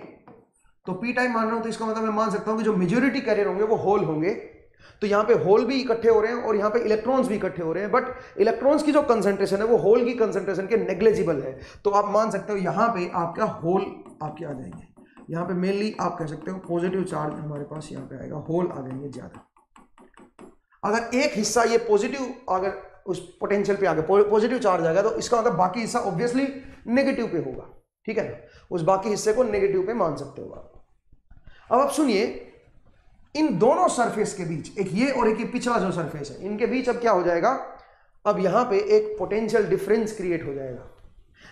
तो P टाइप मान रहा हूं तो इसका मतलब मैं मान सकता हूं कि जो मेजॉरिटी कैरियर होंगे वो होल होंगे, तो यहाँ पे होल भी इकट्ठे हो रहे हैं और यहाँ पे इलेक्ट्रॉन्स भी इकट्ठे हो रहे हैं, बट इलेक्ट्रॉन्स की जो कंसंट्रेशन है वो होल की कंसंट्रेशन के नेग्लिजिबल है। तो आप मान सकते हो यहाँ पे आपका होल आपके आ जाएंगे, यहाँ पे मेनली आप कह सकते हो पॉजिटिव चार्ज हमारे पास यहाँ पे आएगा, होल आ जाएंगे ज्यादा। अगर एक हिस्सा ये पॉजिटिव अगर उस पोटेंशियल पे आ गया, पॉजिटिव चार्ज आ गया, तो इसका मतलब बाकी हिस्सा ऑब्वियसली नेगेटिव पे होगा, ठीक है ना, उस बाकी हिस्से को नेगेटिव पे मान सकते हो आप। अब आप सुनिए, इन दोनों सरफेस के बीच, एक ये और एक ये पिछला जो सरफेस है, इनके बीच अब क्या हो जाएगा, अब यहां पे एक पोटेंशियल डिफरेंस क्रिएट हो जाएगा,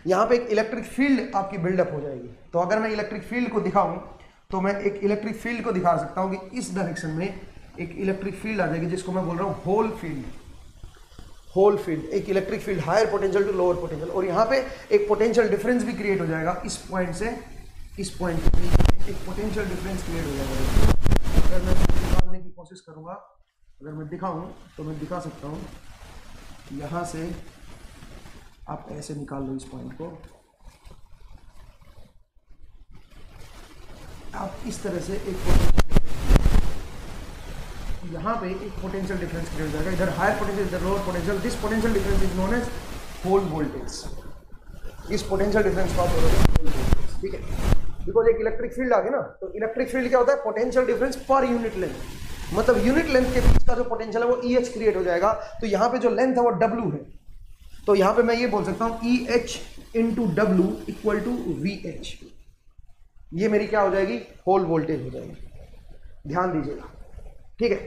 यहां पे एक इलेक्ट्रिक फील्ड आपकी बिल्डअप हो जाएगी। तो अगर मैं इलेक्ट्रिक फील्ड को दिखाऊं तो मैं एक इलेक्ट्रिक फील्ड को दिखा सकता हूं कि इस डायरेक्शन में एक इलेक्ट्रिक फील्ड आ जाएगी जिसको मैं बोल रहा हूं होल फील्ड। होल फील्ड एक electric field, higher potential to lower potential, और यहाँ पे एक पोटेंशियल डिफरेंस भी क्रिएट हो जाएगा, इस पॉइंट से इस पॉइंट के बीच एक पोटेंशियल डिफरेंस क्रिएट हो जाएगा। अगर मैं निकालने की कोशिश करूंगा, अगर मैं दिखाऊं तो मैं दिखा सकता हूं, यहां से आप ऐसे निकाल लो इस पॉइंट को, आप इस तरह से एक यहाँ पे एक पोटेंशियल डिफरेंस क्रिएट हो जाएगा, इधर हायर पोटेंशियल इधर lower potential, this potential difference is known as hole voltage. इस पोटेंशियल डिफरेंस को आप बोलोगे होल वोल्टेज, ठीक है। बिकॉज एक इलेक्ट्रिक फील्ड आ गया ना, तो इलेक्ट्रिक फील्ड क्या होता है, potential difference per unit length, मतलब यूनिट लेंथ के बीच का जो पोटेंशियल है वो ई एच क्रिएट हो जाएगा। तो यहाँ पे जो लेंथ है वो डब्ल्यू है, तो यहाँ पे मैं ये बोल सकता हूँ E H into W equal to V H, ये मेरी क्या हो जाएगी, होल वोल्टेज हो जाएगी, ध्यान दीजिएगा, ठीक है।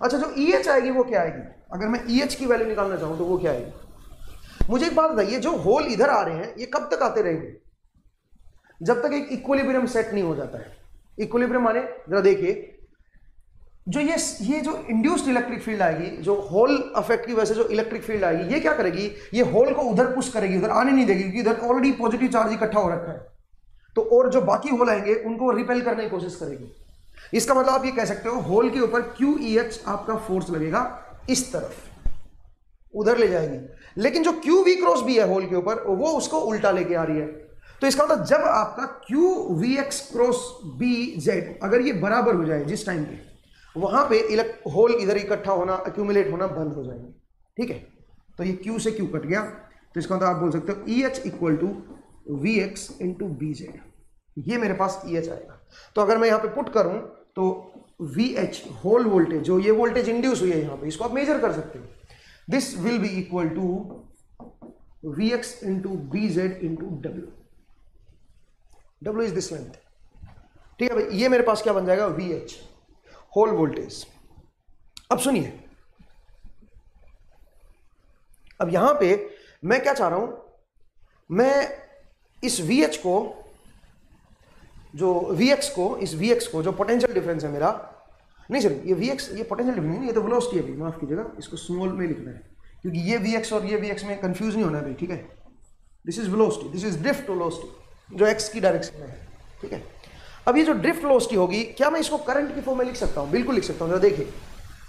अच्छा, जो ई एच आएगी वो क्या आएगी, अगर मैं ई एच की वैल्यू निकालना चाहूँ तो वो क्या आएगी। मुझे एक बात बताइए, जो होल इधर आ रहे हैं ये कब तक आते रहेंगे, जब तक एक इक्विलिब्रियम सेट नहीं हो जाता है। इक्विलिब्रियम माने जरा देखिए, जो ये जो इंड्यूस्ड इलेक्ट्रिक फील्ड आएगी, जो होल अफेक्ट की वजह से जो इलेक्ट्रिक फील्ड आएगी, ये क्या करेगी, ये होल को उधर पुश करेगी, उधर आने नहीं देगी, क्योंकि इधर ऑलरेडी पॉजिटिव चार्ज इकट्ठा हो रखा है। तो और जो बाकी होल आएंगे उनको रिपेल करने की कोशिश करेगी। इसका मतलब आप ये कह सकते हो होल के ऊपर क्यू ई एच आपका फोर्स लगेगा, इस तरफ उधर ले जाएगी, लेकिन जो क्यू वी क्रॉस बी है होल के ऊपर, वो उसको उल्टा लेके आ रही है। तो इसका मतलब जब आपका Q V X cross B Z अगर ये बराबर हो जाए जिस टाइम पे, वहां पे होल इधर इकट्ठा होना, एक्यूमुलेट होना बंद हो जाएंगे, ठीक है। तो ये क्यू से क्यू कट गया, तो इसका मतलब आप बोल सकते हो E H equal to V X into B Z, ये मेरे पास ई एच आएगा। तो अगर मैं यहाँ पे पुट करूं तो वी एच होल वोल्टेज, जो ये वोल्टेज इंड्यूस हुई है यहाँ पे, इसको आप मेजर कर सकते हो। This will be equal to V X into B Z into W, W is this length, ठीक है भाई। ये मेरे पास क्या बन जाएगा, वी एच होल वोल्टेज। अब सुनिए, अब यहां पे मैं क्या चाह रहा हूं, मैं इस वी एच को, जो वी एक्स को, इस वी एक्स को जो पोटेंशियल डिफरेंस है मेरा, नहीं सर ये वी एक्स, ये पोटेंशियल डिफरेंस नहीं, ये तो वेलोसिटी है, माफ कीजिएगा, इसको स्मॉल में लिखना है, क्योंकि ये वी एक्स और ये वी एक्स में कंफ्यूज नहीं होना है भाई, ठीक है। This is velocity, this is drift velocity, जो एक्स की डायरेक्शन में है, ठीक है। अब ये जो ड्रिफ्ट वेलोसिटी होगी, क्या मैं इसको करंट की फॉर्म में लिख सकता हूं, बिल्कुल लिख सकता हूं। जरा देखिए,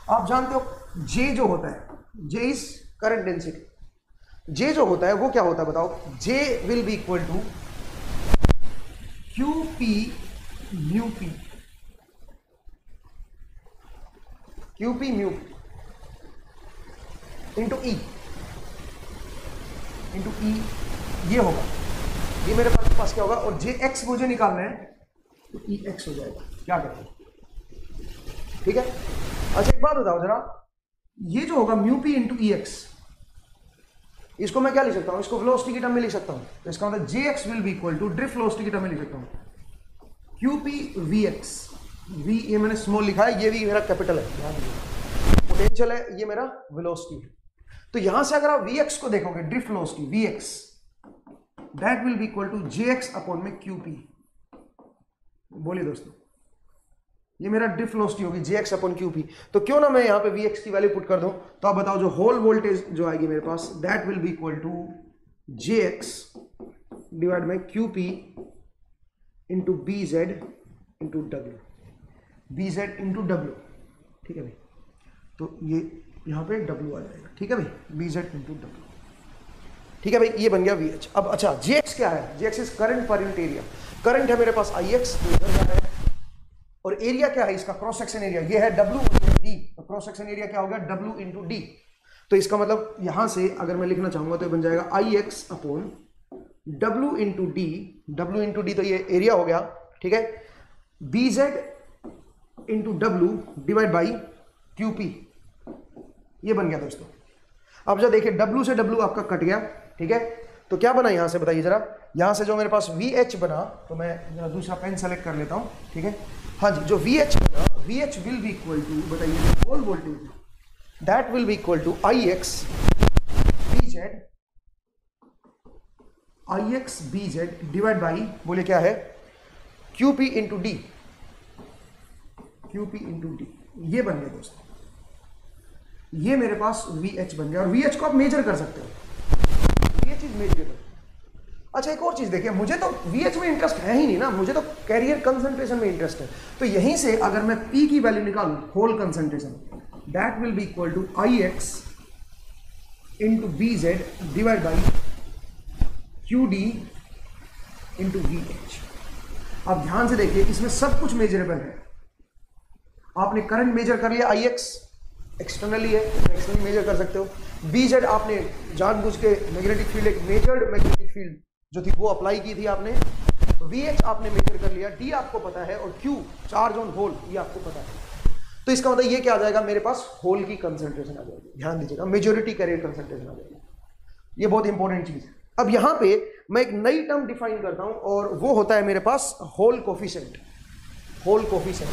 आप जानते हो जे जो होता है, J is current density, J जो होता है वो क्या होता है बताओ, J will be equal to Q P mu P, Q P mu into E, into E ये होगा, ये मेरे पास क्या होगा, और जे एक्स मुझे निकालना है, तो ई एक्स हो जाएगा, क्या करें, ठीक है। अच्छा एक बात बताओ जरा, ये जो होगा म्यू पी इंटू ई एक्स, इसको मैं क्या लिख सकता हूं, इसको वेलोसिटी की टर्म में लिख सकता हूं। तो इसका मतलब J X will be equal to drift velocity की टर्म में लिख सकता हूं, Q P V X, V ये मैंने स्मॉल लिखा है, ये भी मेरा कैपिटल है, ध्यान दीजिए, पोटेंशियल है, ये मेरा वेलोसिटी है। तो यहां से अगर आप वी एक्स को देखोगे, drift velocity V X, that will be equal to J X upon में क्यू पी। बोलिए दोस्तों, ये मेरा ड्रिफ्ट वेलोसिटी होगी J X upon Q P. तो क्यों ना मैं यहाँ पे वी एक्स की वैल्यू पुट कर दूं, तो आप बताओ जो होल वोल्टेज जो आएगी मेरे पास, that will be equal to J X divide by Q P into B Z into W, B Z into W, ठीक है भाई। तो ये यहाँ पे डब्ल्यू आ जाएगा, ठीक है भाई, बी जेड इंटू डब्ल्यू, ठीक है भाई, ये बन गया वी एच। अब अच्छा, जे एक्स क्या है, J X is current per unit area, current है मेरे पास आई एक्स, इधर जा रहा है, और एरिया क्या है इसका, क्रॉस सेक्शन एरिया, ये है डब्ल्यू डी, तो क्रॉस सेक्शन एरिया क्या होगा, डब्ल्यू इंटू डी। तो इसका मतलब यहां से अगर मैं लिखना चाहूंगा तो ये बन जाएगा I X upon W into D, W into D तो ये एरिया हो गया, ठीक है, B Z into W divide by Q P, ये बन गया दोस्तों। अब जब देखिए डब्ल्यू से डब्ल्यू आपका कट गया, ठीक है, तो क्या बना यहां से बताइए जरा, यहां से जो मेरे पास वी एच बना, तो मैं जरा दूसरा पेन सेलेक्ट कर लेता हूं, ठीक है। हाँ जी, जो वी एच बना, V H will be equal to, बताइए whole voltage, that will be equal to I X B Z, I X B Z divide by, बोले क्या है, Q P into D, Q P into D, ये बन गया दोस्तों, ये मेरे पास वी एच बन गया। और वी एच को आप मेजर कर सकते हो, ये चीज मेजरेबल। अच्छा एक और चीज देखिए, मुझे तो VH में इंटरेस्ट है ही नहीं ना, मुझे तो कैरियर कंसंट्रेशन में इंटरेस्ट है। तो यहीं से अगर मैं P की वैल्यू निकालूं, hole concentration, that will be equal to IX into B Z divide by QD into VH। अब ध्यान से देखिए, इसमें सब कुछ मेजरेबल है। आपने करंट मेजर कर लिया, IX एक्सटर्नली है, एक्सटर्नली मेजर कर सकते हो। BZ आपने जानबूझ के मैग्नेटिक फील्ड, एक मेजर्ड मैग्नेटिक फील्ड जो थी वो अप्लाई की थी आपने, VH आपने मेजर कर लिया, D आपको पता है, और Q चार्ज ऑन होल ये आपको पता है। तो इसका मतलब ये क्या आ जाएगा, मेरे पास होल की कंसंट्रेशन आ जाएगी। ध्यान दीजिएगा, मेजॉरिटी कैरियर कंसंट्रेशन आ जाएगी, ये बहुत इंपॉर्टेंट चीज है। अब यहां पे मैं एक नई टर्म डिफाइन करता हूं और वो होता है मेरे पास होल कोफिशिएंट। होल कोफिशिएंट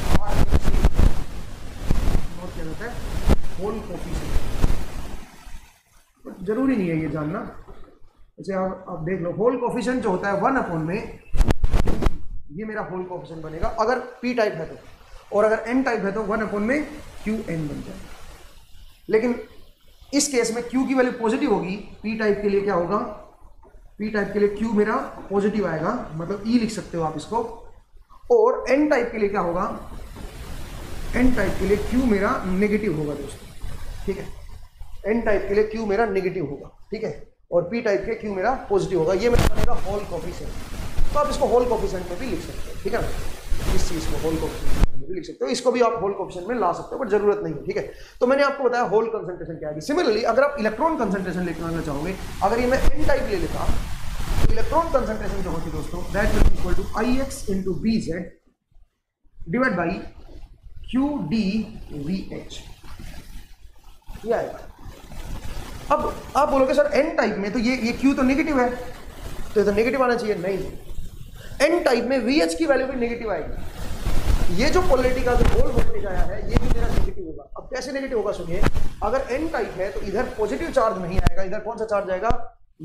क्या होता है, होल कोफिशिएंट। जरूरी नहीं है ये जानना, जैसे आप देख लो, होल कोफिशिएंट जो होता है 1 अपॉन में, ये मेरा होल कोफिशिएंट बनेगा अगर पी टाइप है तो, और अगर एन टाइप है तो 1 अपॉन में क्यू एन बन जाएगा। लेकिन इस केस में क्यू की वैल्यू पॉजिटिव होगी, पी टाइप के लिए क्या होगा, पी टाइप के लिए क्यू मेरा पॉजिटिव आएगा, मतलब ई लिख सकते हो आप इसको, और एन टाइप के लिए क्या होगा, एन टाइप के लिए क्यू मेरा नेगेटिव होगा दोस्तों, ठीक है। एन टाइप के लिए क्यू मेरा नेगेटिव होगा, ठीक है, और पी टाइप के क्यू मेरा पॉजिटिव होगा। ये मेरा बनेगा होल कोफिशिएंट। तो आप इसको होल कोफिशिएंट में भी लिख सकते हो, ठीक है ना, इस चीज को होल कोफिशिएंट में भी लिख सकते हो, इसको भी आप होल कोफिशिएंट में ला सकते हो, बट जरूरत नहीं है, ठीक है। तो मैंने आपको बताया होल कंसंट्रेशन क्या है। सिमिलरली अगर आप इलेक्ट्रॉन कंसंट्रेशन लिखना चाहोगे, अगर ये मैं एन टाइप ले लेता, तो इलेक्ट्रॉन कंसंट्रेशन जो होती है दोस्तों, that will be equal to IX into BZ divide by QD/VH, ये आएगा। अब आप बोलोगे सर एन टाइप में तो ये Q तो नेगेटिव है, तो ये तो नेगेटिव आना चाहिए, नहीं, एन टाइप में VH की वैल्यू भी नेगेटिव आएगी। ये जो पोलैरिटी का जो होल वोल्टेज आया है ये भी मेरा नेगेटिव होगा। अब कैसे नेगेटिव होगा सुनिए, अगर एन टाइप है तो इधर पॉजिटिव चार्ज नहीं आएगा, इधर कौन सा चार्ज आएगा,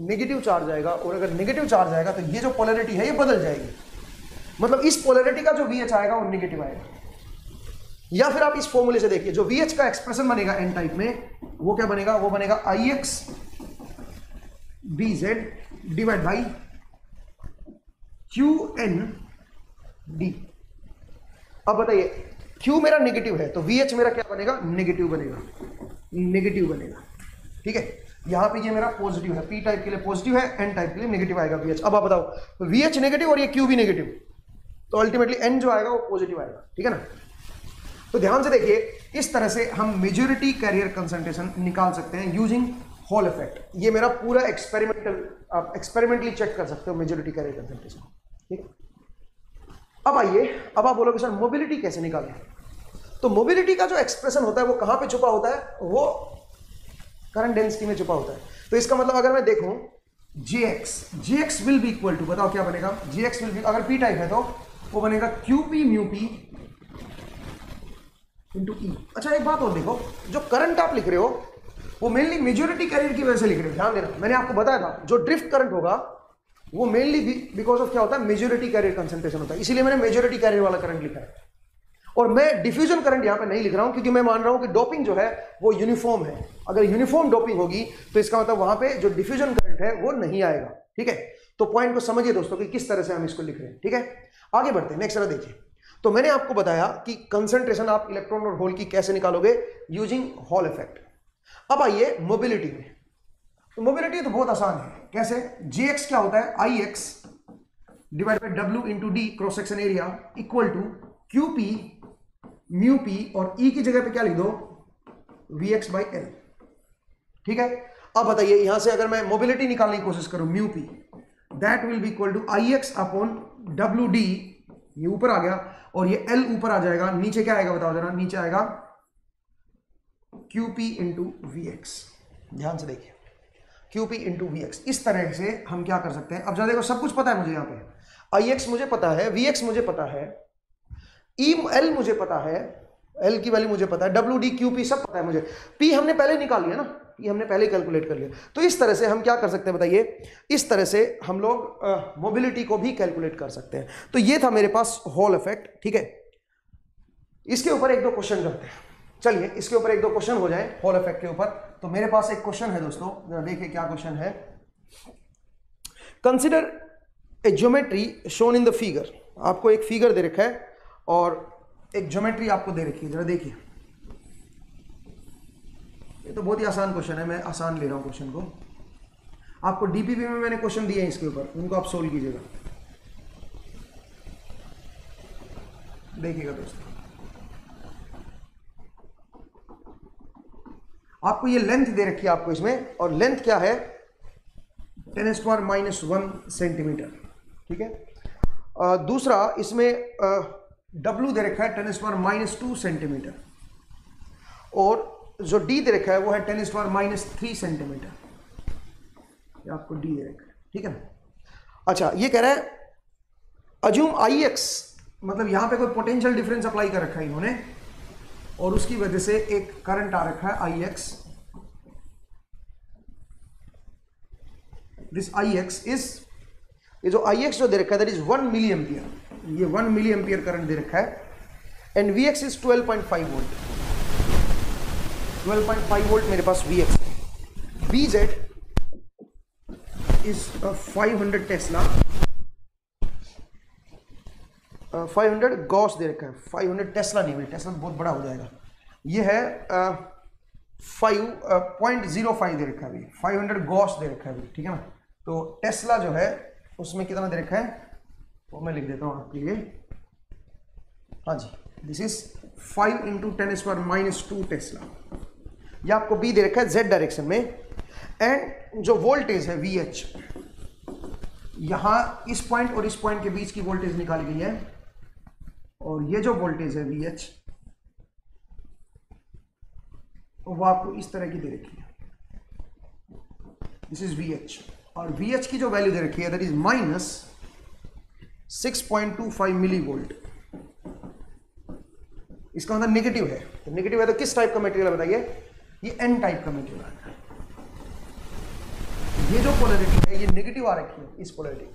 नेगेटिव चार्ज आएगा, और अगर नेगेटिव चार्ज आएगा तो ये जो पोलैरिटी है ये बदल जाएगी, मतलब इस पोलैरिटी का जो VH आएगा वो नेगेटिव आएगा। या फिर आप इस फॉर्मूले से देखिए, जो VH का एक्सप्रेशन बनेगा एन टाइप में वो क्या बनेगा, वो बनेगा IX BZ divide by QND। अब बताइए, Q मेरा नेगेटिव है तो VH मेरा क्या बनेगा, नेगेटिव बनेगा, नेगेटिव बनेगा, ठीक है। यहां पे ये मेरा पॉजिटिव है, P टाइप के लिए पॉजिटिव है, N टाइप के लिए नेगेटिव आएगा VH। अब आप बताओ, तो VH नेगेटिव और ये Q भी नेगेटिव, तो अल्टीमेटली N जो आएगा वो पॉजिटिव आएगा, ठीक है ना। तो ध्यान से देखिए, इस तरह से हम मेजॉरिटी कैरियर कंसंट्रेशन निकाल सकते हैं यूजिंग हॉल इफेक्ट। ये मेरा पूरा एक्सपेरिमेंटल, आप एक्सपेरिमेंटली चेक कर सकते हो मेजॉरिटी कैरियर कंसंट्रेशन, ठीक है। अब आइए, अब आप बोलोगे सर मोबिलिटी कैसे निकालें, तो मोबिलिटी का जो एक्सप्रेशन होता है वो कहां पे छुपा होता है, वो करंट डेंसिटी में छुपा होता है। तो इसका मतलब अगर मैं देखूं Jx will be equal to, बताओ क्या बनेगा, Jx विल बी, अगर P टाइप है तो वो बनेगा QP mu P into E। अच्छा एक बात और देखो, जो करंट आप लिख रहे हो वो मेनली मेजॉरिटी कैरियर की वजह से लिख रहे हो, ध्यान देना, मैंने आपको बताया था जो ड्रिफ्ट करंट होगा वो मेनली बिकॉज ऑफ क्या होता है, मेजॉरिटी कैरियर कंसंट्रेशन होता है, इसीलिए मैंने मेजॉरिटी कैरियर वाला करंट लिखा है। और मैं डिफ्यूजन करंट यहां पे नहीं लिख रहा हूं, क्योंकि मैं मान रहा हूं कि डोपिंग जो है वो यूनिफॉर्म है। अगर यूनिफॉर्म डोपिंग होगी तो इसका मतलब वहां पे जो डिफ्यूजन करंट है वो नहीं आएगा, ठीक है। तो पॉइंट को समझिए दोस्तों कि किस तरह से हम इसको लिख रहे हैं, ठीक है। आगे बढ़ते हैं, नेक्स्ट वाला देखिए। तो मैंने आपको बताया कि कंसंट्रेशन आप इलेक्ट्रॉन और होल की कैसे निकालोगे, यूजिंग हॉल इफेक्ट। अब आइए मोबिलिटी में, तो मोबिलिटी तो बहुत आसान है, कैसे, Jx क्या होता है, IX divide by W into D cross section area equal to QP mu P, और E की जगह पे क्या लिख दो, VX बाई L, ठीक है। अब बताइए, यहां से अगर मैं मोबिलिटी निकालने की कोशिश करूं mu P, that will be equal to IX upon WD, ये ऊपर आ गया और ये L ऊपर आ जाएगा, नीचे क्या आएगा बताओ जरा, नीचे आएगा QP इंटू VX। ध्यान से देखिए, QP इंटू VX, इस तरह से हम क्या कर सकते हैं। अब जरा देखो, सब कुछ पता है मुझे, यहाँ पे IX मुझे पता है, VX मुझे पता है, L मुझे पता है, L की वैल्यू मुझे पता है, WD QP सब पता है मुझे, P हमने पहले निकाल लिया ना, P हमने पहले कैलकुलेट कर लिया। तो इस तरह से हम क्या कर सकते हैं बताइए, इस तरह से हम लोग मोबिलिटी को भी कैलकुलेट कर सकते हैं। तो ये था मेरे पास हॉल इफेक्ट, ठीक है। इसके ऊपर एक दो क्वेश्चन करते हैं, चलिए इसके ऊपर एक दो क्वेश्चन हो जाए हॉल इफेक्ट के ऊपर। तो मेरे पास एक क्वेश्चन है दोस्तों, जरा देखिए क्या क्वेश्चन है। Consider a geometry shown in the figure, आपको एक फिगर दे रखा है और एक ज्योमेट्री आपको दे रखी है, जरा देखिए। ये तो बहुत ही आसान क्वेश्चन है, मैं आसान ले रहा हूं क्वेश्चन को। आपको डीपीपी में मैंने क्वेश्चन दिए हैं इसके ऊपर, उनको आप सोल्व कीजिएगा। देखिएगा दोस्तों, आपको ये लेंथ दे रखी है आपको इसमें, और लेंथ क्या है, 10⁻⁻1 सेंटीमीटर, ठीक है। दूसरा इसमें W दे रखा है 10⁻² सेंटीमीटर, और जो D दे रखा है वो है 10⁻³ सेंटीमीटर, आपको D दे रखा है, ठीक है ना। अच्छा, ये कह रहा है अज्यूम IX, मतलब यहां पे कोई पोटेंशियल डिफरेंस अप्लाई कर रखा है इन्होंने, और उसकी वजह से एक करंट आ रखा है IX। दिस IX इज, ये जो IX जो दे रखा है दैट इज 1 मिली एम्पियर, ये 1 मिली एम्पियर करंट दे रखा है, and VX is 12.5 volt, 12.5 volt मेरे पास VX है। BZ इज 500 टेस्ला, 500 गॉस दे रखा है, 500 टेस्ला नहीं भाई, टेस्ला बहुत बड़ा हो जाएगा, ये है 5.05 दे रखा है, 500 गॉस दे रखा है, ठीक है ना। तो टेस्ला जो है उसमें कितना दे रखा है वो मैं लिख देता हूँ आपके लिए, हाँ जी, दिस इज 5 × 10⁻² टेस्ला। ये आपको B दे रखा है Z डायरेक्शन में, एंड जो वोल्टेज है VH, यहां इस पॉइंट और इस पॉइंट के बीच की वोल्टेज निकाली गई है, और ये जो वोल्टेज है VH वो आपको इस तरह की दे रखी है, दिस इज VH, और VH की जो वैल्यू दे रखी है दैट इज -6.25 मिली वोल्ट। इसका मतलब नेगेटिव है, तो नेगेटिव है तो किस टाइप का मटेरियल बताइए, ये N टाइप का मटेरियल है। ये जो पोलैरिटी है ये नेगेटिव आ रखी है, इस पोलैरिटी,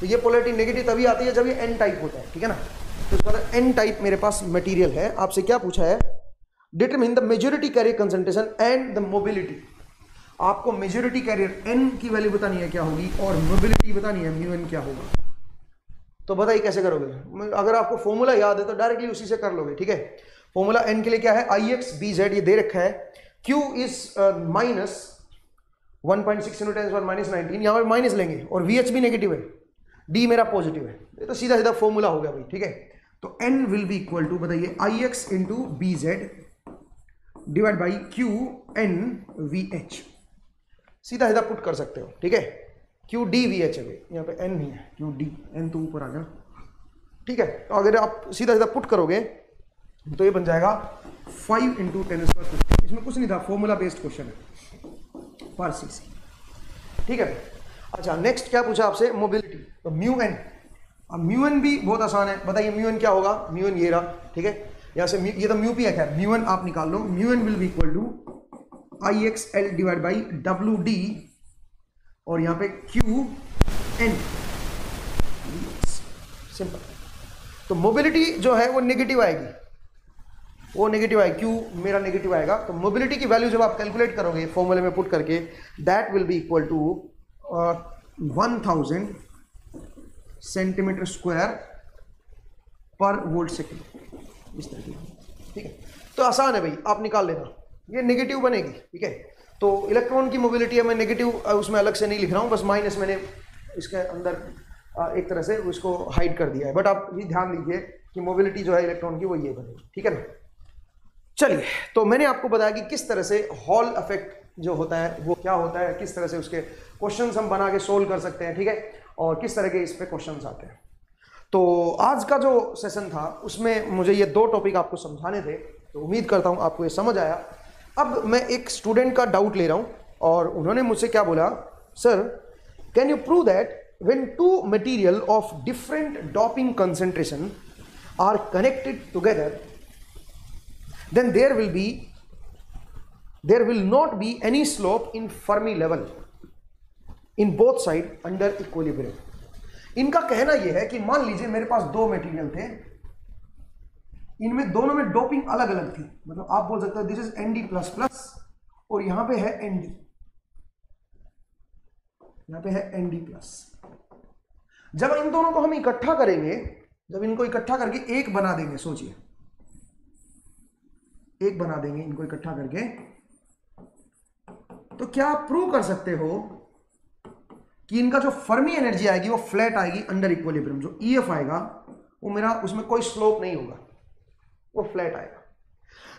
तो ये पोलैरिटी नेगेटिव तभी आती है जब ये N टाइप होता है, ठीक है ना। तो इसका मतलब N टाइप मेरे पास मटेरियल है। आपसे क्या पूछा है, determine the majority carrier concentration and the mobility. आपको मेजॉरिटी कैरियर N की वैल्यू बतानी है क्या होगी, और मोबिलिटी बतानी है μN क्या होगा। तो बताइए कैसे करोगे, अगर आपको फॉर्मूला याद है तो डायरेक्टली उसी से कर लोगे, ठीक है। फॉर्मूला N के लिए क्या है, IX BZ ये दे रखा है, Q इज -1.6 × 10⁻19, यहाँ पे माइनस लेंगे, और VH भी नेगेटिव है, D मेरा पॉजिटिव है, ये तो सीधा सीधा फॉर्मूला हो गया भाई, ठीक है। तो N will be equal to, बताइए, IX × BZ divide by QN VH, सीधा सीधा पुट कर सकते हो, ठीक है। QD VH है, यहाँ पे N नहीं है, QD, N तो ऊपर आ गया, ठीक है। तो अगर आप सीधा सीधा पुट करोगे तो ये बन जाएगा 5 × 10⁻50, इसमें कुछ नहीं था, फॉर्मूला बेस्ड क्वेश्चन है पर cc, ठीक है। अच्छा, नेक्स्ट क्या पूछा आपसे, मोबिलिटी, तो μN। अब μN भी बहुत आसान है, बताइए μN क्या होगा, μN ये रहा, ठीक है। यहाँ से ये तो μP है, खैर μN आप निकाल लो, μN will be equal to IXL divide by WD, और यहाँ पे QN, सिंपल। तो मोबिलिटी जो है वो नेगेटिव आएगी, वो नेगेटिव आएगी, Q मेरा नेगेटिव आएगा। तो मोबिलिटी की वैल्यू जब आप कैलकुलेट करोगे फॉर्मूले में पुट करके, that will be equal to 1000 centimetre square per volt second, इस तरह की, ठीक है। तो आसान है भाई, आप निकाल लेना, ये नेगेटिव बनेगी, ठीक है। तो इलेक्ट्रॉन की मोबिलिटी है, मैं नेगेटिव उसमें अलग से नहीं लिख रहा हूँ, बस माइनस मैंने इसके अंदर एक तरह से उसको हाइड कर दिया है, बट आप ये ध्यान दीजिए कि मोबिलिटी जो है इलेक्ट्रॉन की वो ये बनेगी, ठीक है ना। चलिए, तो मैंने आपको बताया कि किस तरह से हॉल इफेक्ट जो होता है वो क्या होता है, किस तरह से उसके क्वेश्चंस हम बना के सोल्व कर सकते हैं, ठीक है, और किस तरह के इस पे क्वेश्चंस आते हैं। तो आज का जो सेशन था उसमें मुझे ये 2 टॉपिक आपको समझाने थे, तो उम्मीद करता हूँ आपको ये समझ आया। अब मैं एक स्टूडेंट का डाउट ले रहा हूँ, और उन्होंने मुझसे क्या बोला, sir can you prove that when 2 material of different doping concentration are connected together then there will not be any slope in Fermi level in both side under equilibrium। इनका कहना यह है कि मान लीजिए मेरे पास 2 मटेरियल थे, इनमें दोनों में डोपिंग अलग अलग थी, मतलब आप बोल सकते हो दिस इज Nd++ और यहां पे है Nd, यहां पे है Nd+। जब इन दोनों को हम इकट्ठा करेंगे, जब इनको इकट्ठा करके एक बना देंगे, सोचिए एक बना देंगे इनको इकट्ठा करके, तो क्या आप प्रूव कर सकते हो कि इनका जो फर्मी एनर्जी आएगी वो फ्लैट आएगी अंडर इक्विलिब्रियम, जो EF आएगा वो मेरा उसमें कोई स्लोप नहीं होगा, वो फ्लैट आएगा।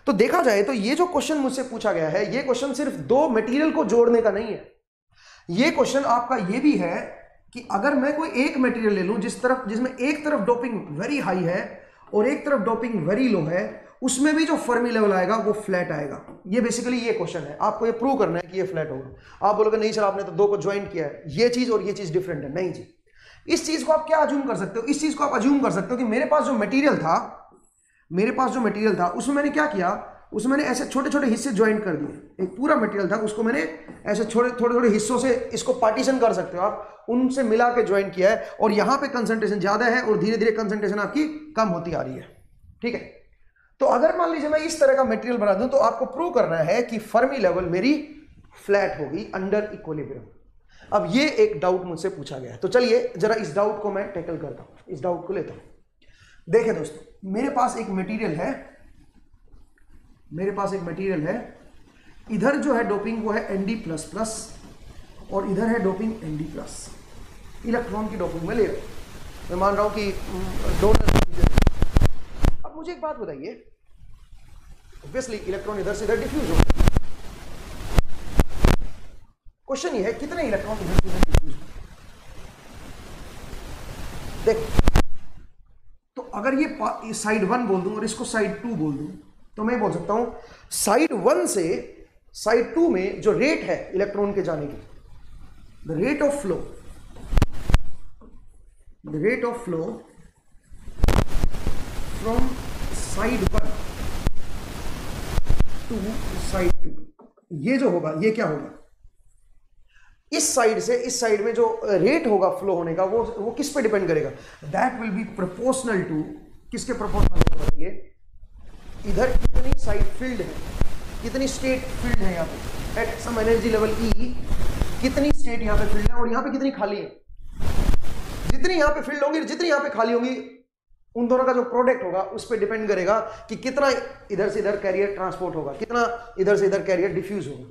तो देखा जाए तो ये जो क्वेश्चन मुझसे पूछा गया है, ये क्वेश्चन सिर्फ 2 मटेरियल को जोड़ने का नहीं है, ये क्वेश्चन आपका ये भी है कि अगर मैं कोई एक मटेरियल ले लूं जिसमें एक तरफ डोपिंग वेरी हाई है और एक तरफ डोपिंग वेरी लो है, उसमें भी जो फर्मी लेवल आएगा वो फ्लैट आएगा। ये बेसिकली ये क्वेश्चन है, आपको ये प्रूव करना है कि ये फ्लैट होगा। आप बोलोगे नहीं सर आपने तो दो को ज्वाइन किया है, ये चीज और ये चीज डिफरेंट है। नहीं जी, इस चीज को आप क्या अज्यूम कर सकते हो, इस चीज को आप अज्यूम कर सकते हो कि मेरे पास जो मटेरियल था उसमें मैंने क्या किया, उसमें मैंने ऐसे छोटे छोटे हिस्से ज्वाइन कर दिए। एक पूरा मटेरियल था उसको मैंने ऐसे थोड़े थोड़े हिस्सों से, इसको पार्टीशन कर सकते हो आप, उनसे मिला के ज्वाइन किया है और यहां पे कंसंट्रेशन ज्यादा है और धीरे धीरे कंसंट्रेशन आपकी कम होती आ रही है। ठीक है, तो अगर मान लीजिए मैं इस तरह का मटेरियल बना दूं तो आपको प्रूव करना है कि फर्मी लेवल मेरी फ्लैट होगी अंडर इक्विलिब्रियम। अब ये एक डाउट मुझसे पूछा गया है, तो चलिए जरा इस डाउट को मैं टैकल करता हूं, इस डाउट को लेता हूं। देखिए दोस्तों, मेरे पास एक मटेरियल है, इधर जो है डोपिंग वो है Nd++ और इधर है डोपिंग Nd+। इलेक्ट्रॉन की डोपिंग में ले रहा हूं, मैं मान रहा हूं कि डोनर। अब मुझे एक बात बताइए, ऑब्वियसली इलेक्ट्रॉन इधर से इधर डिफ्यूज होगा। क्वेश्चन ये है कितने इलेक्ट्रॉन इधर से इधर डिफ्यूज होंगे। देखो, तो अगर ये साइड 1 बोल दूं और इसको साइड 2 बोल दूं, तो मैं बोल सकता हूं साइड 1 से साइड 2 में जो रेट है इलेक्ट्रॉन के जाने की, the rate of flow from side 1 to side 2, ये जो होगा ये क्या होगा, इस साइड से इस साइड में जो रेट होगा फ्लो होने का वो किस पे डिपेंड करेगा, that will be proportional to, किसके प्रोपोर्शनल होगा, ये इधर कितनी साइड फील्ड है, कितनी स्टेट फील्ड है यहाँ पे at some energy level E, कितनी स्टेट यहाँ पे फील्ड है और यहाँ पे कितनी खाली है। जितनी यहाँ पे फील्ड होगी, जितनी यहाँ पे खाली होगी, उन दोनों का जो प्रोडक्ट होगा उस पर डिपेंड करेगा कि कितना इधर से इधर कैरियर ट्रांसपोर्ट होगा, कितना इधर से इधर कैरियर डिफ्यूज होगा।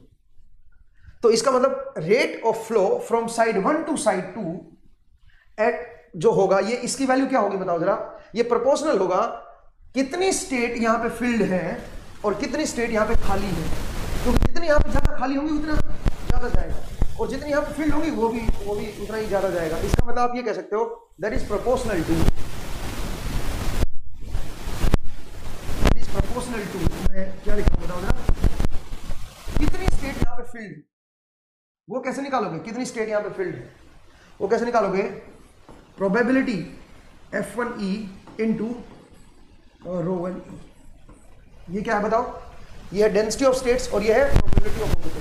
तो इसका मतलब rate of flow from side 1 to side 2 at जो होगा, ये इसकी वैल्यू क्या होगी बताओ जरा, ये प्रोपोर्शनल होगा कितनी स्टेट यहां पे फील्ड है और कितनी स्टेट यहां पे खाली है। तो जितनी यहां पे ज्यादा खाली होंगी उतना ज्यादा जाएगा और जितनी यहां पे फील्ड होंगी वो भी उतना ही ज्यादा जाएगा। इसका मतलब आप ये कह सकते हो दैट इज प्रोपोर्शनल टू, मैं क्या लिखा बताओ जरा, कितनी स्टेट यहां पे फील्ड है वो कैसे निकालोगे, कितनी स्टेट यहां पे फील्ड है वो कैसे निकालोगे, प्रोबेबिलिटी F1E इंटू ρ1E। ये क्या है बताओ, ये है डेंसिटी ऑफ स्टेट्स और ये है प्रोबेबिलिटी ऑफ ऑक्यूपेशन।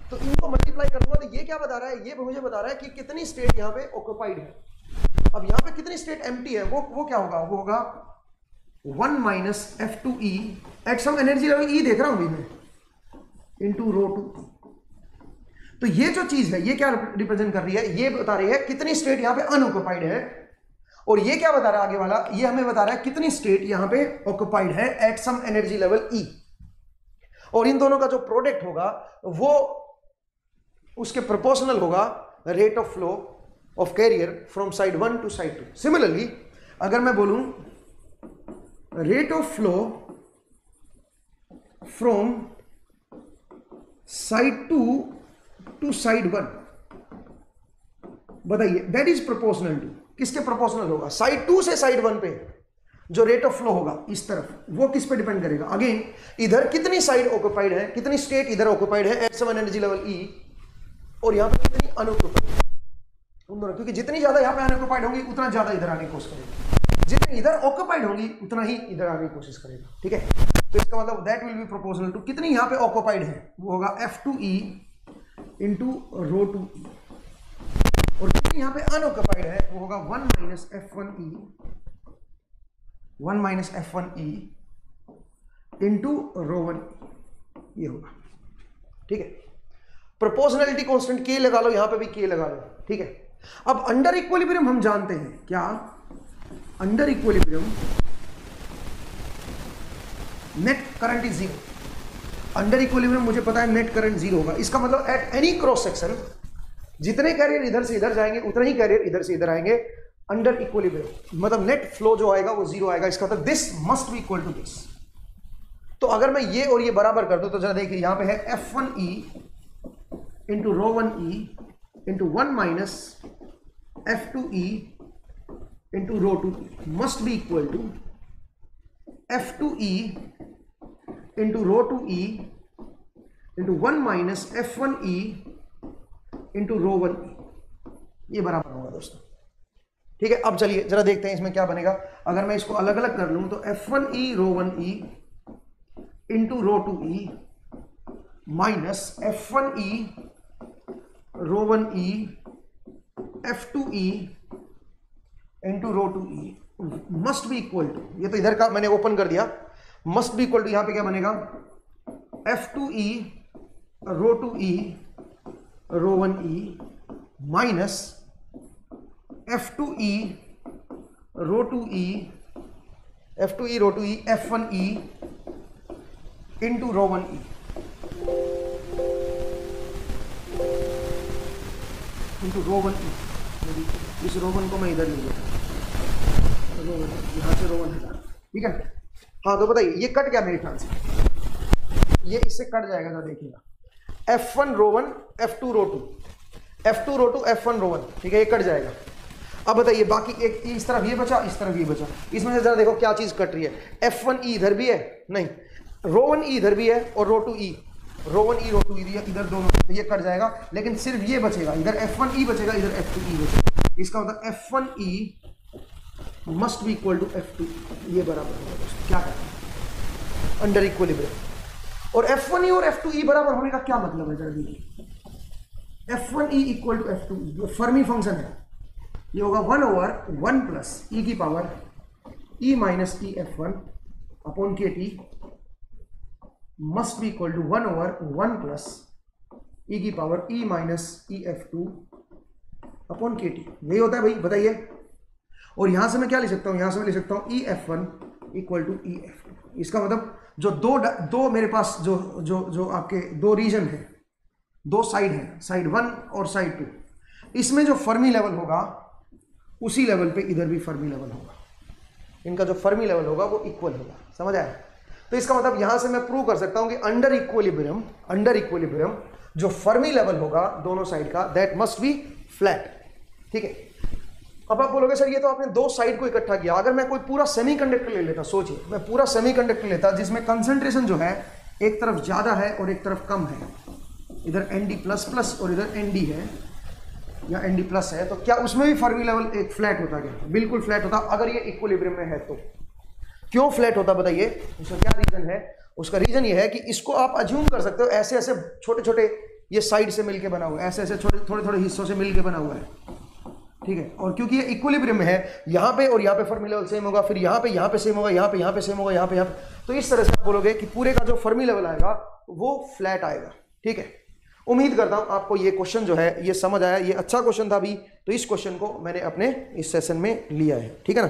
तो इनको मल्टीप्लाई कर दूंगा तो ये क्या बता रहा है, ये मुझे बता रहा है कि कितनी स्टेट यहाँ पे ऑक्यूपाइड है। अब यहाँ पे कितनी स्टेट एम्प्टी है, वो क्या होगा, वो होगा 1 - F2E at some energy level E देख रहा हूं मैं, इंटू ρ2। तो ये जो चीज है ये क्या रिप्रेजेंट कर रही है, ये बता रही है कितनी स्टेट यहाँ पे अनऑक्यूपाइड है, और ये क्या बता रहा है आगे वाला, ये हमें बता रहा है कितनी स्टेट यहां पे ऑक्यूपाइड है at some energy level E। और इन दोनों का जो प्रोडक्ट होगा वो उसके प्रोपोर्शनल होगा rate of flow of carrier from side 1 to side 2। Similarly अगर मैं बोलूं rate of flow from side 2 to side 1, बताइए दैट इज प्रोपोर्शनल टू, किसके प्रोपोर्शनल होगा, साइड 2 से साइड 1 पे जो रेट ऑफ फ्लो होगा इस तरफ, वो किस पे डिपेंड करेगा, अगेन इधर कितनी साइड ऑक्यूपाइड है, कितनी स्टेट इधर ऑक्यूपाइड है at some energy level E, और यहां पे कितनी अनऑक्यूपाइड उन दोनों, क्योंकि जितनी ज्यादा यहां पे अनऑक्यूपाइड होगी उतना ज्यादा इधर आने की कोशिश करेगा, जितनी इधर ऑक्यूपाइड होगी उतना ही इधर आने की कोशिश करेगा। ठीक है, तो इसका मतलब that will be proportional to, कितनी यहां पे ऑक्यूपाइड है वो होगा F2E इंटू ρ2E, और कितनी यहां पे अनऑक्यूपाइड है वो होगा 1 - F1E इंटू ρ1, ये होगा। ठीक है, प्रोपोर्शनलिटी कांस्टेंट K लगा लो, यहां पे भी K लगा लो। ठीक है, अब अंडर इक्विलिब्रियम हम जानते हैं क्या, under equilibrium net current is 0। Under equilibrium मुझे पता है नेट करंट 0 होगा। इसका मतलब एट एनी क्रॉस सेक्शन जितने कैरियर इधर से इधर जाएंगे उतने ही कैरियर इधर से इधर आएंगे अंडर इक्विलिब्रियम, मतलब नेट फ्लो जो आएगा वो 0 आएगा। इसका मतलब this must be equal to this. तो अगर मैं ये और ये बराबर कर दूं तो जरा देखिए यहां पे है F1E into ρ1E into 1 - F2E into rho 2E must be equal to F2E into rho 2E into 1 minus F1E into rho 1E, ये बराबर होगा दोस्तों। ठीक है, अब चलिए जरा देखते हैं इसमें क्या बनेगा। अगर मैं इसको अलग अलग कर लूं तो F1E rho 1E into rho 2E minus F1E rho 1E F2E into rho 2E must be equal to, ये तो इधर का मैंने ओपन कर दिया, मस्ट बी इक्वल टू यहां पे क्या बनेगा F2E रो 2E रो 1E माइनस F2E रो 2E F2E रो 2E F1E into rho 1E into रो 1E। इस रो 1 को मैं इधर ले लेता, रो 1 यहाँ से रो 1 हटा, ठीक है। हाँ तो बताइए ये कट क्या मेरे ख्याल से, ये इससे कट जाएगा ना, देखिएगा F1 रो 1 F2 रो 2 F2 रो 2 F1 रो 1, ठीक है, ये कट जाएगा। अब बताइए बाकी एक इस तरफ ये बचा, इस तरफ ये बचा, इसमें से जरा देखो क्या चीज कट रही है। F1E इधर भी है, नहीं रो 1E इधर भी है, और रो 2E रो 1E रो 2E इधर दोनों, तो ये कट जाएगा, लेकिन सिर्फ ये बचेगा, इधर F1E बचेगा, इधर F2E बचेगा। इसका मतलब F1E must be equal to F2, ये बराबर होगा दोस्तों, क्या करना है अंडर इक्विलिब्रियम। और F1E और F2E बराबर होने का क्या मतलब है जरा देखिए, F1E इक्वल टू F2E जो फर्मी फंक्शन है ये होगा 1/1 प्लस ई की power E minus E F1 upon K T must be equal to 1/1 plus E की power E minus E F2 upon K T, यही होता है भाई, बताइए। और यहां से मैं क्या लिख सकता हूं, यहां से मैं लिख सकता हूं ई F1 equal to E F2। इसका मतलब जो दो मेरे पास जो जो जो आपके दो रीजन है, दो साइड है, साइड 1 और साइड 2, इसमें जो फर्मी लेवल होगा उसी लेवल पे इधर भी फर्मी लेवल होगा, इनका जो फर्मी लेवल होगा वो इक्वल होगा, समझ आया। तो इसका मतलब यहां से मैं प्रूव कर सकता हूं कि अंडर इक्विलिब्रियम जो फर्मी लेवल होगा दोनों साइड का, दैट मस्ट बी फ्लैट, ठीक है। अब आप बोलोगे सर ये तो आपने दो साइड को इकट्ठा किया, अगर मैं कोई पूरा सेमीकंडक्टर ले लेता, सोचिए मैं पूरा सेमीकंडक्टर लेता जिसमें कंसंट्रेशन जो है एक तरफ ज्यादा है और एक तरफ कम है, इधर Nd++ और इधर Nd है या Nd+ है, तो क्या उसमें भी फर्मी लेवल एक फ्लैट होता क्या? बिल्कुल फ्लैट होता, अगर ये इक्विलिब्रियम में है तो। क्यों फ्लैट होता बताइए, उसका क्या रीजन है? उसका रीजन ये है कि इसको आप अज्यूम कर सकते हो ऐसे ऐसे छोटे छोटे ये साइड से मिलके बना हुआ है, ऐसे ऐसे छोटे थोड़े थोड़े हिस्सों से मिलके बना हुआ है, ठीक है। और क्योंकि ये इक्विलिब्रियम में है, यहाँ पे और यहाँ पे फर्मी लेवल सेम होगा, फिर यहाँ पे सेम होगा, यहाँ पे सेम होगा, यहाँ पे, तो इस तरह से आप बोलोगे कि पूरे का जो फर्मी लेवल आएगा वो फ्लैट आएगा, ठीक है। उम्मीद करता हूं आपको ये क्वेश्चन जो है ये समझ आया, ये अच्छा क्वेश्चन था अभी, तो इस क्वेश्चन को मैंने अपने इस सेशन में लिया है, ठीक है ना।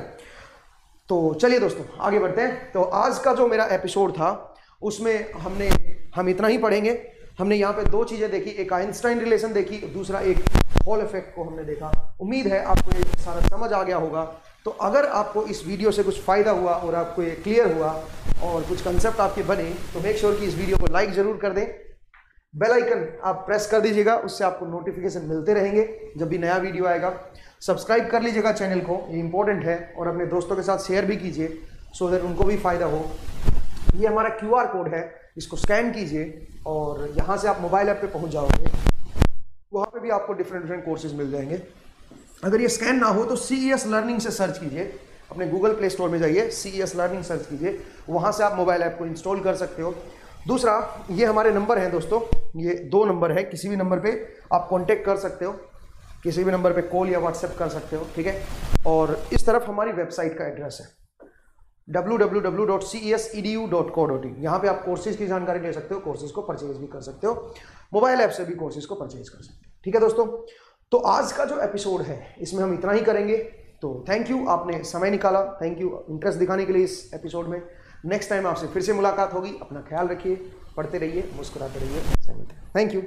तो चलिए दोस्तों आगे बढ़ते हैं। तो आज का जो मेरा एपिसोड था उसमें हम इतना ही पढ़ेंगे। हमने यहाँ पे दो चीजें देखी, एक आइंस्टाइन रिलेशन देखी, दूसरा एक हॉल इफेक्ट को हमने देखा। उम्मीद है आपको ये सारा समझ आ गया होगा। तो अगर आपको इस वीडियो से कुछ फायदा हुआ और आपको ये क्लियर हुआ और कुछ कंसेप्ट आपके बने, तो मेक श्योर कि इस वीडियो को लाइक जरूर कर दें, बेल आइकन आप प्रेस कर दीजिएगा, उससे आपको नोटिफिकेशन मिलते रहेंगे जब भी नया वीडियो आएगा। सब्सक्राइब कर लीजिएगा चैनल को, ये इंपॉर्टेंट है, और अपने दोस्तों के साथ शेयर भी कीजिए सो दैट उनको भी फायदा हो। ये हमारा QR कोड है, इसको स्कैन कीजिए और यहाँ से आप मोबाइल ऐप पे पहुँच जाओगे, वहाँ पे भी आपको डिफरेंट कोर्सेज मिल जाएंगे। अगर ये स्कैन ना हो तो CES लर्निंग से सर्च कीजिए, अपने गूगल प्ले स्टोर में जाइए, CES लर्निंग सर्च कीजिए, वहाँ से आप मोबाइल ऐप को इंस्टॉल कर सकते हो। दूसरा, ये हमारे नंबर हैं दोस्तों, ये 2 नंबर है, किसी भी नंबर पे आप कांटेक्ट कर सकते हो, किसी भी नंबर पे कॉल या व्हाट्सएप कर सकते हो, ठीक है। और इस तरफ हमारी वेबसाइट का एड्रेस है www.cesedu.co.in, यहाँ पे आप कोर्सेज की जानकारी ले सकते हो, कोर्सेज को परचेज भी कर सकते हो, मोबाइल ऐप से भी कोर्सेज को परचेज कर सकते हो, ठीक है दोस्तों। तो आज का जो एपिसोड है इसमें हम इतना ही करेंगे। तो थैंक यू, आपने समय निकाला, थैंक यू इंटरेस्ट दिखाने के लिए इस एपिसोड में। नेक्स्ट टाइम आपसे फिर से मुलाकात होगी, अपना ख्याल रखिए, पढ़ते रहिए, मुस्कुराते रहिए, थैंक यू।